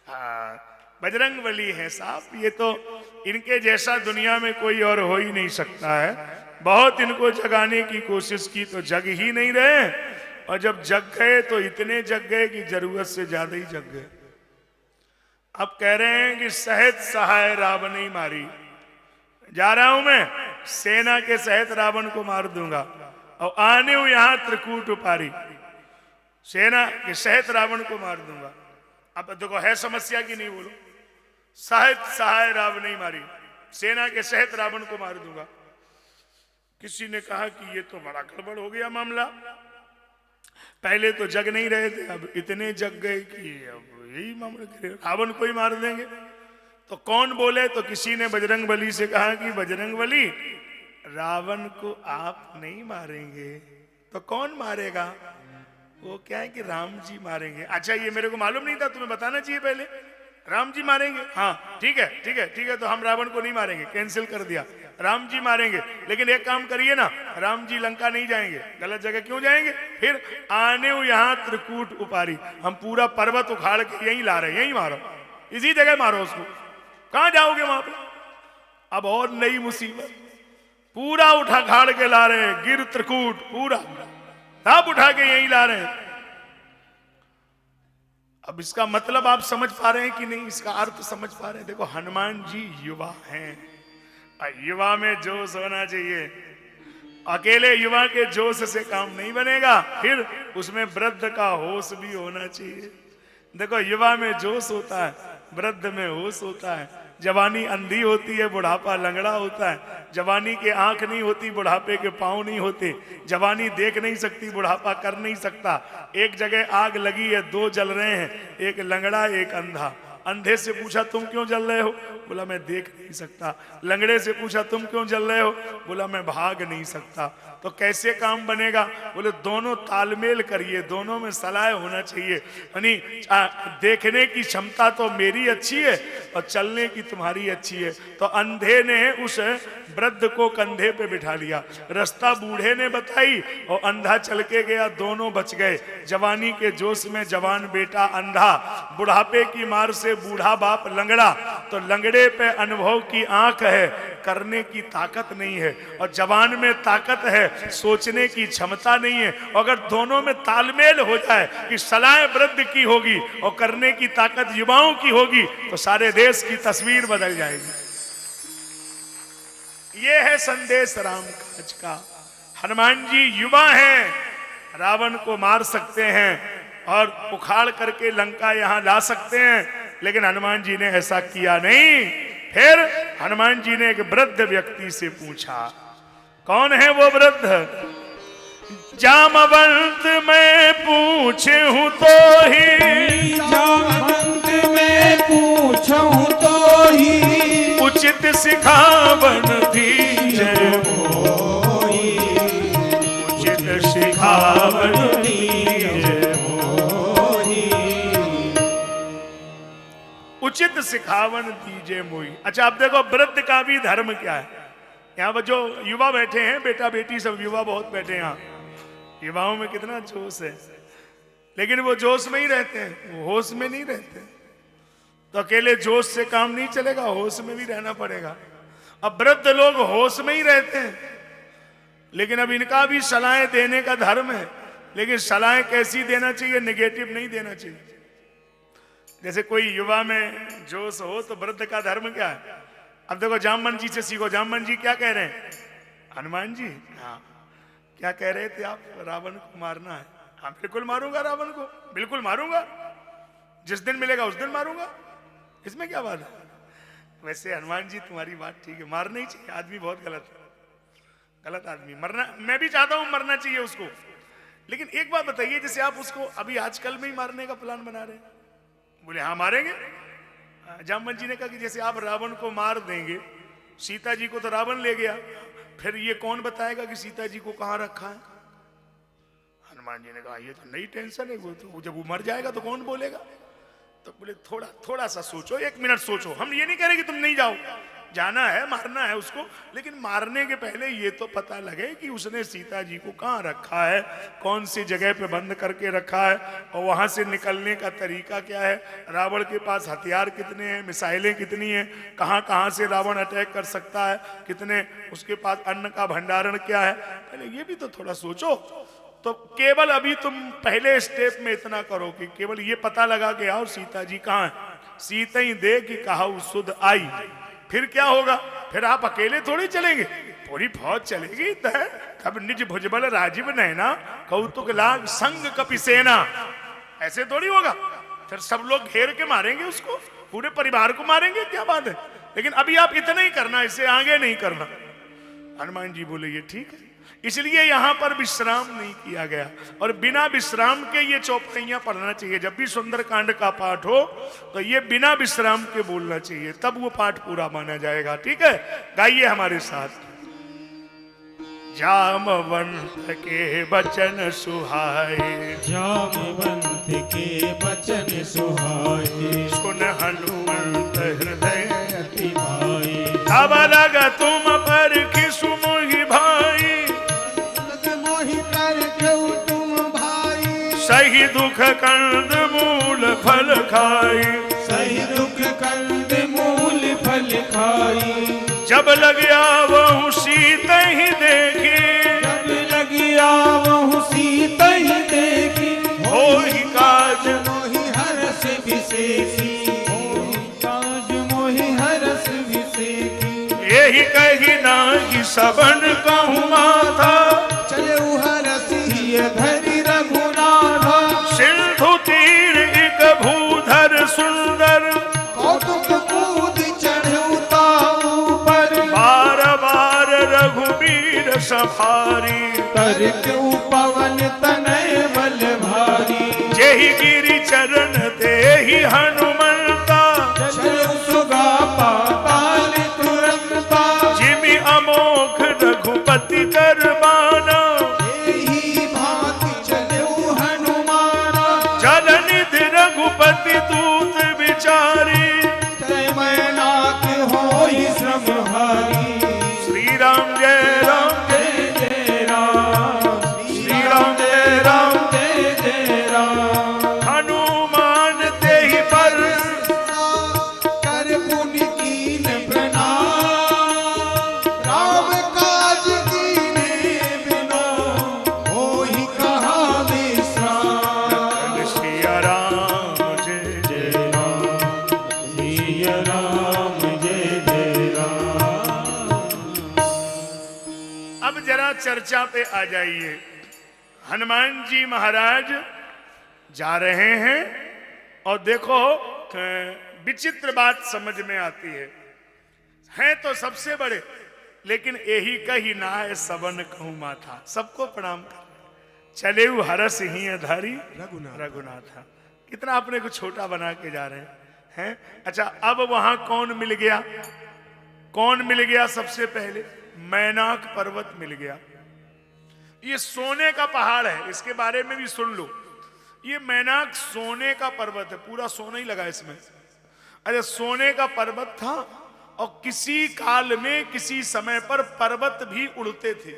हाँ, बजरंग बली है साहब, ये तो इनके जैसा दुनिया में कोई और हो ही नहीं सकता है। बहुत इनको जगाने की कोशिश की तो जग ही नहीं रहे, और जब जग गए तो इतने जग गए कि जरूरत से ज्यादा ही जग गए। अब कह रहे हैं कि सहज सहाय रावण ही मारी, जा रहा हूं मैं, सेना के सहित रावण को मार दूंगा, और आने हूं यहां त्रिकूट उपारी, सेना के सहित रावण को मार दूंगा। अब देखो है समस्या की नहीं, बोलो सहज सहाय रावण ही मारी, सेना के सहित रावण को मार दूंगा। किसी ने कहा कि ये तो बड़ा गड़बड़ हो गया मामला, पहले तो जग नहीं रहे थे, अब इतने जग गए कि अब यही मामला, रावण को ही मार देंगे। तो कौन बोले? तो किसी ने बजरंग बली से कहा कि बजरंग बली, रावण को आप नहीं मारेंगे तो कौन मारेगा? वो क्या है कि राम जी मारेंगे। अच्छा, ये मेरे को मालूम नहीं था, तुम्हें बताना चाहिए पहले। राम जी मारेंगे? हाँ ठीक है ठीक है ठीक है, तो हम रावण को नहीं मारेंगे, कैंसिल कर दिया, राम जी मारेंगे। लेकिन एक काम करिए ना, राम जी लंका नहीं जाएंगे। गलत जगह क्यों जाएंगे? फिर आने यहाँ त्रिकूट उपारी, हम पूरा पर्वत उखाड़ के यहीं ला रहे हैं, यहीं मारो, इसी जगह मारो उसको। कहां जाओगे वहां पे? अब और नई मुसीबत, पूरा उठा खाड़ के ला रहे हैं, गिर त्रिकूट पूरा सब उठा के यहीं ला रहे हैं। अब इसका मतलब आप समझ पा रहे हैं कि नहीं? इसका अर्थ समझ पा रहे हैं? देखो, हनुमान जी युवा हैं, युवा में जोश होना चाहिए। अकेले युवा के जोश से काम नहीं बनेगा, फिर उसमें वृद्ध का होश भी होना चाहिए। देखो, युवा में जोश होता है, वृद्ध में होश होता है। जवानी अंधी होती है, बुढ़ापा लंगड़ा होता है। जवानी के आंख नहीं होती, बुढ़ापे के पांव नहीं होते। जवानी देख नहीं सकती, बुढ़ापा कर नहीं सकता। एक जगह आग लगी है, दो जल रहे हैं, एक लंगड़ा एक अंधा। अंधे से पूछा तुम क्यों जल रहे हो? बोला मैं देख नहीं सकता। लंगड़े से पूछा तुम क्यों जल रहे हो? बोला मैं भाग नहीं सकता। तो कैसे काम बनेगा? बोले दोनों तालमेल करिए, दोनों में सलाह होना चाहिए। यानी देखने की क्षमता तो मेरी अच्छी है और चलने की तुम्हारी अच्छी है। तो अंधे ने उस वृद्ध को कंधे पे बिठा लिया, रास्ता बूढ़े ने बताई और अंधा चल के गया, दोनों बच गए। जवानी के जोश में जवान बेटा अंधा, बुढ़ापे की मार से बूढ़ा बाप लंगड़ा। तो लंगड़े पे अनुभव की आंख है, करने की ताकत नहीं है, और जवान में ताकत है, सोचने की क्षमता नहीं है। अगर दोनों में तालमेल हो जाए कि सलाह वृद्ध की होगी और करने की ताकत युवाओं की होगी, तो सारे देश की तस्वीर बदल जाएगी। ये है संदेश राम काज का। हनुमान जी युवा हैं, रावण को मार सकते हैं और उखाड़ करके लंका यहां ला सकते हैं, लेकिन हनुमान जी ने ऐसा किया नहीं। फिर हनुमान जी ने एक वृद्ध व्यक्ति से पूछा, कौन है वो वृद्ध? जामवंत मैं पूछूं तो ही, जामवंत मैं पूछूं तो ही, उचित सिखावन दीजय मोहि, उचित सिखावन दीजय मोहि। उचित सिखावन दीजिए मोही। अच्छा, अब देखो वृद्ध का भी धर्म क्या है। यहाँ पर जो युवा बैठे हैं, बेटा बेटी सब युवा बहुत बैठे हैं यहाँ, युवाओं में कितना जोश है, लेकिन वो जोश में ही रहते हैं, वो होश में नहीं रहते। तो अकेले जोश से काम नहीं चलेगा, होश में भी रहना पड़ेगा। अब वृद्ध लोग होश में ही रहते हैं, लेकिन अब इनका भी सलाहें देने का धर्म है, लेकिन सलाहें कैसी देना चाहिए? नेगेटिव नहीं देना चाहिए। जैसे कोई युवा में जोश हो तो वृद्ध का धर्म क्या है? अब देखो, जामवन जी से सीखो। जामवन जी क्या कह रहे हैं? हनुमान जी, हाँ क्या कह रहे थे आप? रावण को मारना है। हाँ बिल्कुल मारूंगा रावण को, बिल्कुल मारूंगा, जिस दिन मिलेगा उस दिन मारूंगा, इसमें क्या बात है? वैसे हनुमान जी तुम्हारी बात ठीक है, मारना ही चाहिए, आदमी बहुत गलत है, गलत आदमी मरना। मैं भी चाहता हूं मरना चाहिए उसको, लेकिन एक बात बताइए, जैसे आप उसको अभी आजकल में ही मारने का प्लान बना रहे हैं। बोले हाँ मारेंगे। जामवन जी ने कहा कि जैसे आप रावण को मार देंगे, सीता जी को तो रावण ले गया, फिर ये कौन बताएगा कि सीता जी को कहां रखा है? हनुमान जी ने कहा ये तो नई टेंशन है, वो तो जब वो मर जाएगा तो कौन बोलेगा। तो बोले थोड़ा सा सोचो, 1 मिनट सोचो। हम ये नहीं कह रहे कि तुम नहीं जाओ, जाना है, मारना है उसको, लेकिन मारने के पहले ये तो पता लगे कि उसने सीता जी को कहाँ रखा है, कौन सी जगह पे बंद करके रखा है, और वहां से निकलने का तरीका क्या है, रावण के पास हथियार कितने हैं, मिसाइलें कितनी हैं, कहाँ कहाँ से रावण अटैक कर सकता है, कितने उसके पास अन्न का भंडारण क्या है, पहले ये भी तो थोड़ा सोचो। तो केवल अभी तुम पहले स्टेप में इतना करो कि केवल ये पता लगा के आओ सीता जी कहाँ है, सीता ही दे कि कहा सुध आई। फिर क्या होगा, फिर आप अकेले थोड़ी चलेंगे, पूरी फौज चलेगी। तब निज भुजबल राजीव नैना कौतुक लाग संग कपि सेना, ऐसे थोड़ी होगा। फिर सब लोग घेर के मारेंगे उसको, पूरे परिवार को मारेंगे, क्या बात है। लेकिन अभी आप इतना ही करना, इससे आगे नहीं करना। हनुमान जी बोले ये ठीक है, इसलिए यहां पर विश्राम नहीं किया गया। और बिना विश्राम के ये चौपाइयां पढ़ना चाहिए। जब भी सुंदरकांड का पाठ हो तो ये बिना विश्राम के बोलना चाहिए, तब वो पाठ पूरा माना जाएगा। ठीक है, गाइए हमारे साथ। जामवंत के बचन सुहाए, जामवंत के बचन सुहाए, सुन हनुमंत हृदय अति भाई, अब लग तुम पर खिसु मोहि भाई, मोहि कर क्यों तुम भाई, सही दुख कंद मूल फल खाई, सही दुख कंद मूल फल खाई, जब लगिया वह सीता ही देखी, जब लगिया वहु सीता ही देखी, होहि काज मोहि हरस विसेकी, होहि काज मोहि हरस विसेकी, यही कही नाही सबन कहूँ माथा, चले हरसी धरि रघुनाथा, सिंधु तीर एक भूधर सुंदर, कौतुक कूद चढ़ुता ऊपर, बार बार रघुबीर सफारी, तर्क पवन तनय बल भारी, जेहि गिरि चरण देहि हनुमंता, चलो सुगा पाताल तुरंता, जिमि अमोघ रघुपति दरबाना, एही भांति चलो हनुमाना, जलनिधि रघुपति दूत विचारी, तय मैनाक होई श्रम हारी, श्री राम जय राम, जय जय राम, श्री राम जय राम, जय जय राम, हनुमान तेहि पर कर पुण्य कीन प्रणाम, राम काज कीने बिनो होई कहा विश्राम, सिया राम जय जय सिय राम जय जय राम। अब जरा चर्चा पे आ जाइए। हनुमान जी महाराज जा रहे हैं और देखो विचित्र बात समझ में आती है तो सबसे बड़े, लेकिन यही कही नाय सबन कहूँ माथा, सबको प्रणाम कर चले हरस ही धारी रघुनाथा। कितना अपने को छोटा बना के जा रहे हैं। अच्छा, अब वहां कौन मिल गया, कौन मिल गया? सबसे पहले मैनाक पर्वत मिल गया। ये सोने का पहाड़ है, इसके बारे में भी सुन लो। ये मैनाक सोने का पर्वत है, पूरा सोना ही लगा इसमें। अच्छा, सोने का पर्वत था और किसी काल में किसी समय पर पर्वत भी उड़ते थे।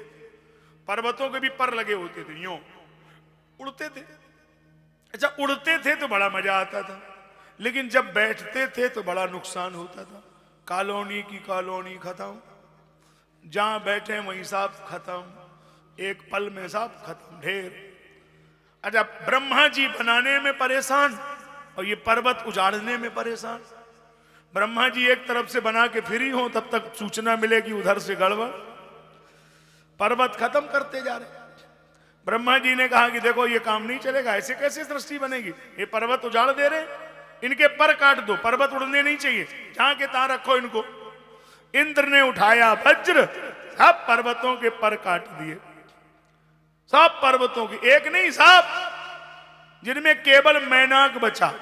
पर्वतों के भी पर लगे होते थे, यूं उड़ते थे। अच्छा, उड़ते थे तो बड़ा मजा आता था, लेकिन जब बैठते थे तो बड़ा नुकसान होता था। कॉलोनी की कॉलोनी खत्म, जहां बैठे वहीं साहब खत्म, एक पल में साहब खत्म, ढेर। अच्छा, ब्रह्मा जी बनाने में परेशान और ये पर्वत उजाड़ने में परेशान। ब्रह्मा जी एक तरफ से बना के फ्री हो, तब तक सूचना मिलेगी उधर से गड़बड़, पर्वत खत्म करते जा रहे। ब्रह्मा जी ने कहा कि देखो ये काम नहीं चलेगा, ऐसे कैसे सृष्टि बनेगी, ये पर्वत उजाड़ दे रहे, इनके पर काट दो, पर्वत उड़ने नहीं चाहिए, जहां के तहां रखो इनको। इंद्र ने उठाया वज्र, सब पर्वतों के पर काट दिए, सब पर्वतों के, एक नहीं सब, जिनमें केवल मैनाक बचा।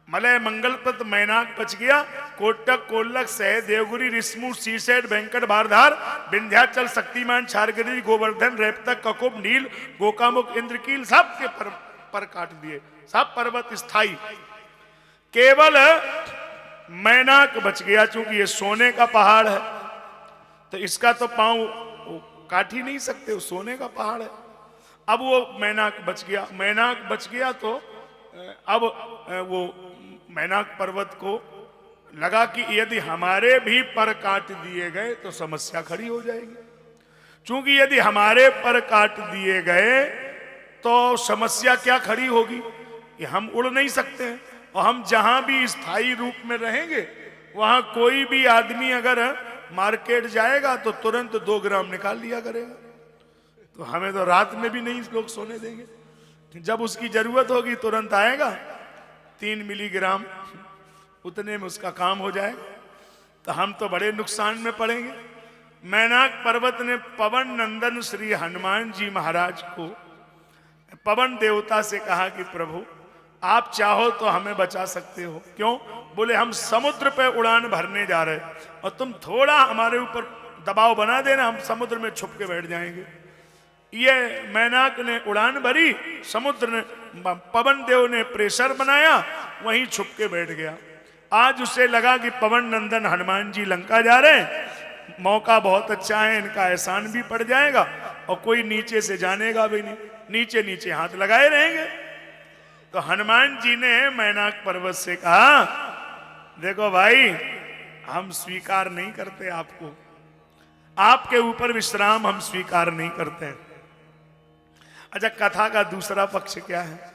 मलय मंगलपत मैनाक बच गया, कोटक कोल्लक सह देवगुरी रिस्मू सीसेड वेंकट बारधार विंध्याचल शक्तिमान छारगिरी गोवर्धन रेपतक ककुब नील गोकामुख इंद्रकील सब के पर काट दिए, सब पर्वत स्थाई। केवल मैनाक बच गया, चूंकि ये सोने का पहाड़ है तो इसका तो पांव काट ही नहीं सकते, वो सोने का पहाड़ है। अब वो मैनाक बच गया, मैनाक बच गया तो अब वो मैनाक पर्वत को लगा कि यदि हमारे भी पर काट दिए गए तो समस्या खड़ी हो जाएगी। चूंकि यदि हमारे पर काट दिए गए तो समस्या क्या खड़ी होगी कि हम उड़ नहीं सकते हैं, और हम जहां भी स्थायी रूप में रहेंगे वहां कोई भी आदमी अगर मार्केट जाएगा तो तुरंत 2 ग्राम निकाल लिया करेगा, तो हमें तो रात में भी नहीं लोग सोने देंगे। जब उसकी जरूरत होगी तुरंत आएगा, 3 मिलीग्राम उतने में उसका काम हो जाएगा, तो हम तो बड़े नुकसान में पड़ेंगे। मैनाक पर्वत ने पवन नंदन श्री हनुमान जी महाराज को पवन देवता से कहा कि प्रभु आप चाहो तो हमें बचा सकते हो। क्यों? बोले हम समुद्र पे उड़ान भरने जा रहे और तुम थोड़ा हमारे ऊपर दबाव बना देना, हम समुद्र में छुप के बैठ जाएंगे। ये मैनाक ने उड़ान भरी, समुद्र ने पवन देव ने प्रेशर बनाया, वहीं छुप के बैठ गया। आज उसे लगा कि पवन नंदन हनुमान जी लंका जा रहे हैं, मौका बहुत अच्छा है, इनका एहसान भी पड़ जाएगा और कोई नीचे से जानेगा भी नहीं, नीचे नीचे हाथ लगाए रहेंगे। तो हनुमान जी ने मैनाक पर्वत से कहा देखो भाई हम स्वीकार नहीं करते आपको, आपके ऊपर विश्राम हम स्वीकार नहीं करते। अच्छा, कथा का दूसरा पक्ष क्या है?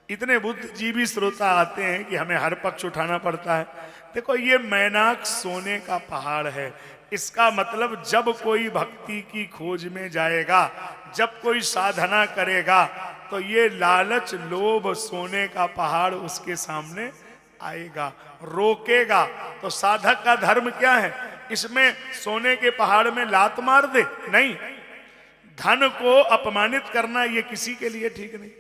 इतने बुद्धिजीवी श्रोता आते हैं कि हमें हर पक्ष उठाना पड़ता है। देखो ये मैनाक सोने का पहाड़ है, इसका मतलब जब कोई भक्ति की खोज में जाएगा, जब कोई साधना करेगा तो ये लालच लोभ सोने का पहाड़ उसके सामने आएगा, रोकेगा। तो साधक का धर्म क्या है? इसमें सोने के पहाड़ में लात मार दे? नहीं। धन को अपमानित करना ये किसी के लिए ठीक नहीं,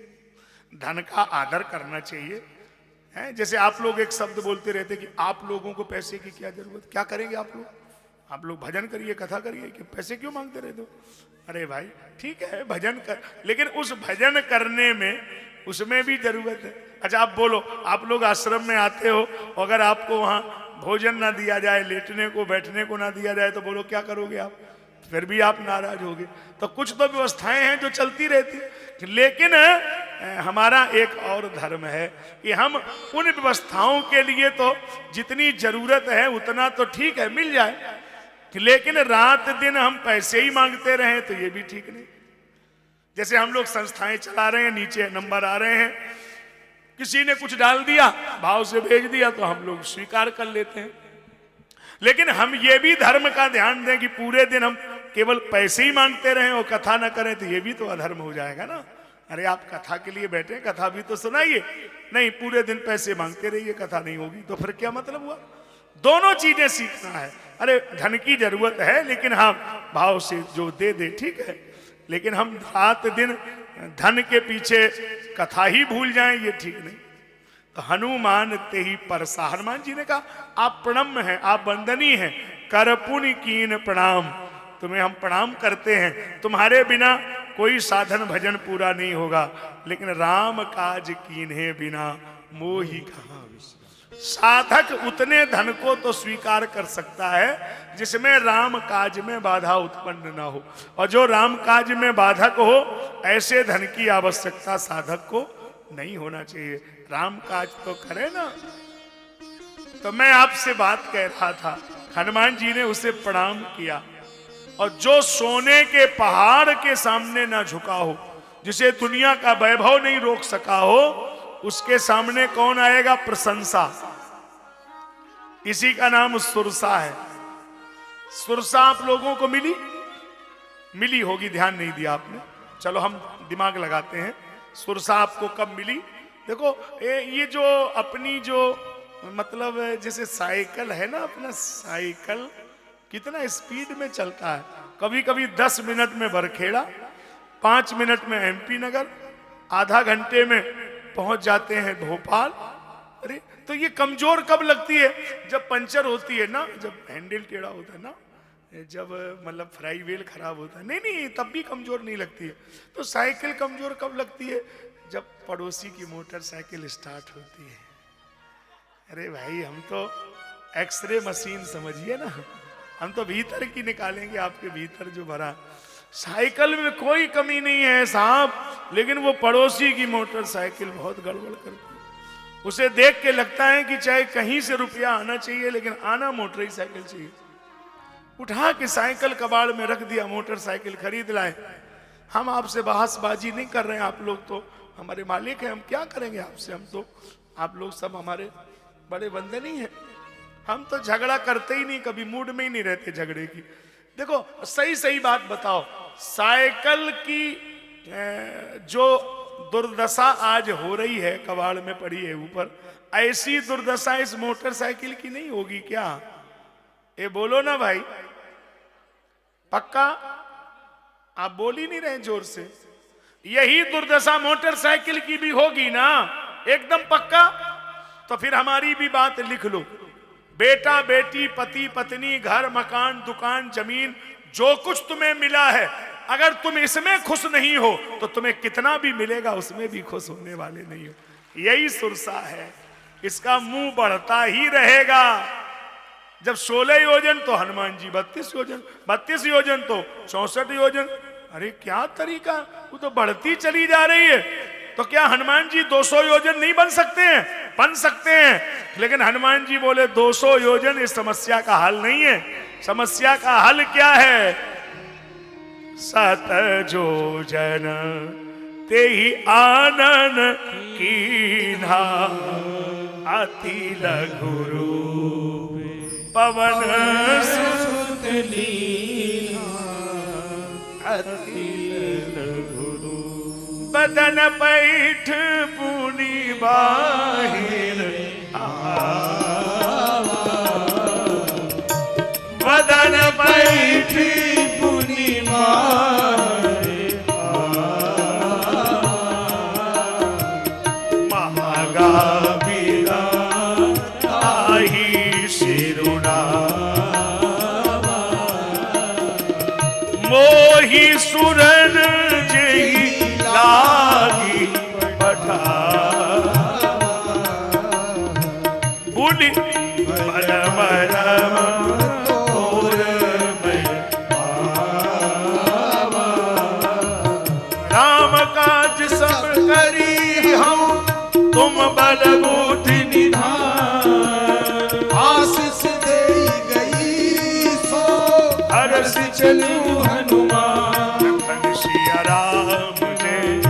धन का आदर करना चाहिए। है जैसे आप लोग एक शब्द बोलते रहते कि आप लोगों को पैसे की क्या जरूरत, क्या करेंगे आप लोग? आप लोग भजन करिए, कथा करिए, कि पैसे क्यों मांगते रहते हो? अरे भाई ठीक है भजन कर, लेकिन उस भजन करने में उसमें भी जरूरत है। अच्छा आप बोलो, आप लोग आश्रम में आते हो, अगर आपको वहां भोजन ना दिया जाए, लेटने को बैठने को ना दिया जाए, तो बोलो क्या करोगे आप? फिर भी आप नाराज होगे। तो कुछ तो व्यवस्थाएं हैं जो चलती रहती, लेकिन हमारा एक और धर्म है कि हम उन व्यवस्थाओं के लिए तो जितनी जरूरत है उतना तो ठीक है मिल जाए, लेकिन रात दिन हम पैसे ही मांगते रहें तो ये भी ठीक नहीं। जैसे हम लोग संस्थाएं चला रहे हैं, नीचे नंबर आ रहे हैं, किसी ने कुछ डाल दिया, भाव से भेज दिया, तो हम लोग स्वीकार कर लेते हैं। लेकिन हम ये भी धर्म का ध्यान दें कि पूरे दिन हम केवल पैसे ही मांगते रहें और कथा ना करें, तो ये भी तो अधर्म हो जाएगा ना। अरे आप कथा के लिए बैठे, कथा भी तो सुनाइए, नहीं पूरे दिन पैसे मांगते रहिए, कथा नहीं होगी, तो फिर क्या मतलब हुआ? दोनों चीजें सीखना है। अरे धन की जरूरत है, लेकिन हाँ भाव से जो दे दे ठीक है, लेकिन हम रात दिन धन के पीछे कथा ही भूल जाएं, ये ठीक नहीं। तो हनुमान ते ही परसा, हनुमान जी ने कहा आप प्रणम्य हैं, आप वंदनीय हैं, कर पुनि कीन प्रणाम, तुम्हें हम प्रणाम करते हैं, तुम्हारे बिना कोई साधन भजन पूरा नहीं होगा, लेकिन राम काज कीन्हे बिना मोहि कहाँ। साधक उतने धन को तो स्वीकार कर सकता है जिसमें राम काज में बाधा उत्पन्न ना हो, और जो राम काज में बाधक हो ऐसे धन की आवश्यकता साधक को नहीं होना चाहिए। राम काज तो करे ना। तो मैं आपसे बात कह रहा था, हनुमान जी ने उसे प्रणाम किया, और जो सोने के पहाड़ के सामने ना झुका हो, जिसे दुनिया का वैभव नहीं रोक सका हो, उसके सामने कौन आएगा? प्रशंसा। इसी का नाम सुरसा है। सुरसा आप लोगों को मिली होगी, ध्यान नहीं दिया आपने, चलो हम दिमाग लगाते हैं। सुरसा आपको कब मिली? देखो ये जो अपनी जो मतलब जैसे साइकिल है ना, अपना साइकिल कितना स्पीड में चलता है, कभी कभी 10 मिनट में बरखेड़ा, 5 मिनट में MP नगर, आधा घंटे में पहुंच जाते हैं भोपाल। अरे तो ये कमजोर कब लगती है? जब पंचर होती है ना, जब हैंडल टेढ़ा होता है ना, जब मतलब फ्राई व्हील खराब होता है, नहीं नहीं तब भी कमजोर नहीं लगती है। तो साइकिल कमजोर कब लगती है? जब पड़ोसी की मोटरसाइकिल स्टार्ट होती है। अरे भाई हम तो एक्सरे मशीन समझिए ना, हम तो भीतर की निकालेंगे, आपके भीतर जो भरा। साइकिल में कोई कमी नहीं है साहब, लेकिन वो पड़ोसी की मोटरसाइकिल बहुत गड़बड़ करती है। उसे देख के लगता है कि चाहे कहीं से रुपया आना चाहिए, लेकिन आना मोटरसाइकिल चाहिए। उठा के साइकिल कबाड़ में रख दिया, मोटरसाइकिल खरीद लाए। हम आपसे बहसबाजी नहीं कर रहे हैं, आप लोग तो हमारे मालिक हैं, हम क्या करेंगे आपसे? हम तो, आप लोग सब हमारे बड़े बंदे नहीं है। हम तो झगड़ा करते ही नहीं, कभी मूड में ही नहीं रहते झगड़े की। देखो सही सही बात बताओ, साइकिल की जो दुर्दशा आज हो रही है, कबाड़ में पड़ी है ऊपर, ऐसी दुर्दशा इस मोटरसाइकिल की नहीं होगी क्या? ये बोलो ना भाई, पक्का? आप बोल ही नहीं रहे जोर से। यही दुर्दशा मोटरसाइकिल की भी होगी ना, एकदम पक्का। तो फिर हमारी भी बात लिख लो, बेटा बेटी पति पत्नी घर मकान दुकान जमीन जो कुछ तुम्हें मिला है, अगर तुम इसमें खुश नहीं हो तो तुम्हें कितना भी मिलेगा उसमें भी खुश होने वाले नहीं हो। यही सुरसा है, इसका मुंह बढ़ता ही रहेगा। जब 16 योजन तो हनुमान जी 32 योजन, 32 योजन तो 64 योजन। अरे क्या तरीका, वो तो बढ़ती चली जा रही है। तो क्या हनुमान जी 200 योजन नहीं बन सकते हैं? बन सकते हैं, लेकिन हनुमान जी बोले 200 योजन इस समस्या का हल नहीं है। समस्या का हल क्या है? 7 योजन ते ही आनन कीन्हा, अति लघु पवन सुत लीन्हा, अति लघु बदन पैठ पुनि बाहिर बदन पैठ पुनि बाहिर महागा बिदा ताही शिरुना मोही सुरन जही लागी पठा बुली परम राम काज सब करी हम तुम बलबूत निधान, आशीष दे गई सो हर्ष चलू हनुमान। सिया राम जय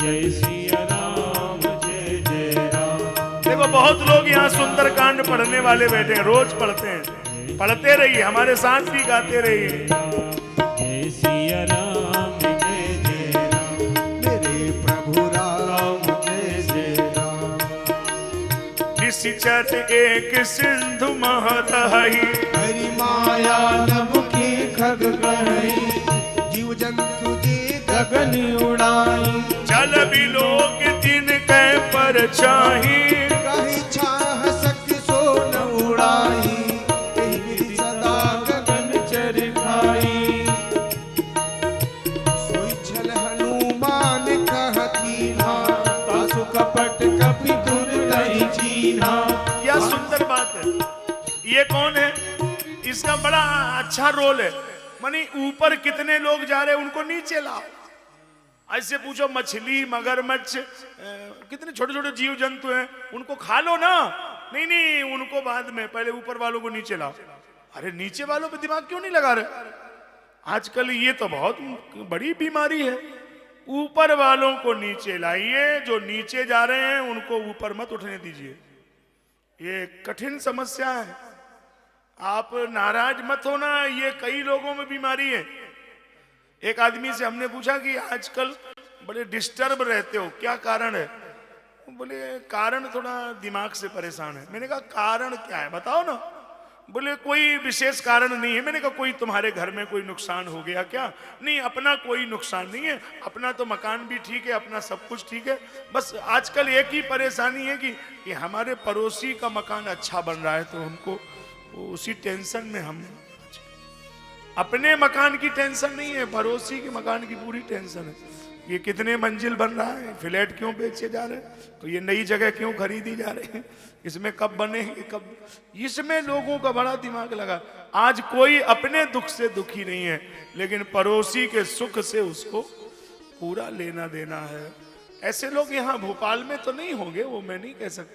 जय सिया राम, जय जय राम। देखो बहुत लोग यहाँ सुंदरकांड पढ़ने वाले बैठे हैं, रोज पढ़ते हैं। पढ़ते रहिए, हमारे साथ भी गाते रहिए। जय सिया राम, जय जय राम, मेरे प्रभु राम जय जय राम। निश्चर एक सिंधु महतहि, हरि माया नभ के खग गहई, जीव जंतु जे गगन उड़ाई। जल बिलोक दिन कै पर चाही, कही छाह शक्ति सो न उड़ाई, एहि विधि सदा गगन चर खाई। सोई छल हनुमान कहतीना, तासु कपट कपि दुर्दई चीन्हा। क्या सुंदर बात है। ये कौन है? इसका बड़ा अच्छा रोल है। मानी ऊपर कितने लोग जा रहे हैं, उनको नीचे लाओ। ऐसे पूछो मछली मगरमच्छ कितने छोटे छोटे जीव जंतु हैं, उनको खा लो ना। नहीं नहीं, उनको बाद में, पहले ऊपर वालों को नीचे लाओ। अरे नीचे वालों पे दिमाग क्यों नहीं लगा रहे? आजकल ये तो बहुत बड़ी बीमारी है। ऊपर वालों को नीचे लाइए, जो नीचे जा रहे हैं उनको ऊपर मत उठने दीजिए। ये कठिन समस्या है। आप नाराज मत होना, ये कई लोगों में बीमारी है। एक आदमी से हमने पूछा कि आजकल बड़े डिस्टर्ब रहते हो, क्या कारण है? बोले कारण थोड़ा दिमाग से परेशान है। मैंने कहा कारण क्या है बताओ ना। बोले कोई विशेष कारण नहीं है। मैंने कहा कोई तुम्हारे घर में कोई नुकसान हो गया क्या? नहीं, अपना कोई नुकसान नहीं है, अपना तो मकान भी ठीक है, अपना सब कुछ ठीक है। बस आजकल एक ही परेशानी है कि हमारे पड़ोसी का मकान अच्छा बन रहा है, तो हमको उसी टेंशन में हम, अपने मकान की टेंशन नहीं है, पड़ोसी के मकान की पूरी टेंशन है। ये कितने मंजिल बन रहा है, फ्लैट क्यों बेचे जा रहे हैं, तो ये नई जगह क्यों खरीदी जा रहे हैं, इसमें कब बनेंगे कब, इसमें लोगों का बड़ा दिमाग लगा। आज कोई अपने दुख से दुखी नहीं है, लेकिन पड़ोसी के सुख से उसको पूरा लेना देना है। ऐसे लोग यहाँ भोपाल में तो नहीं होंगे, वो मैं नहीं कह सकता।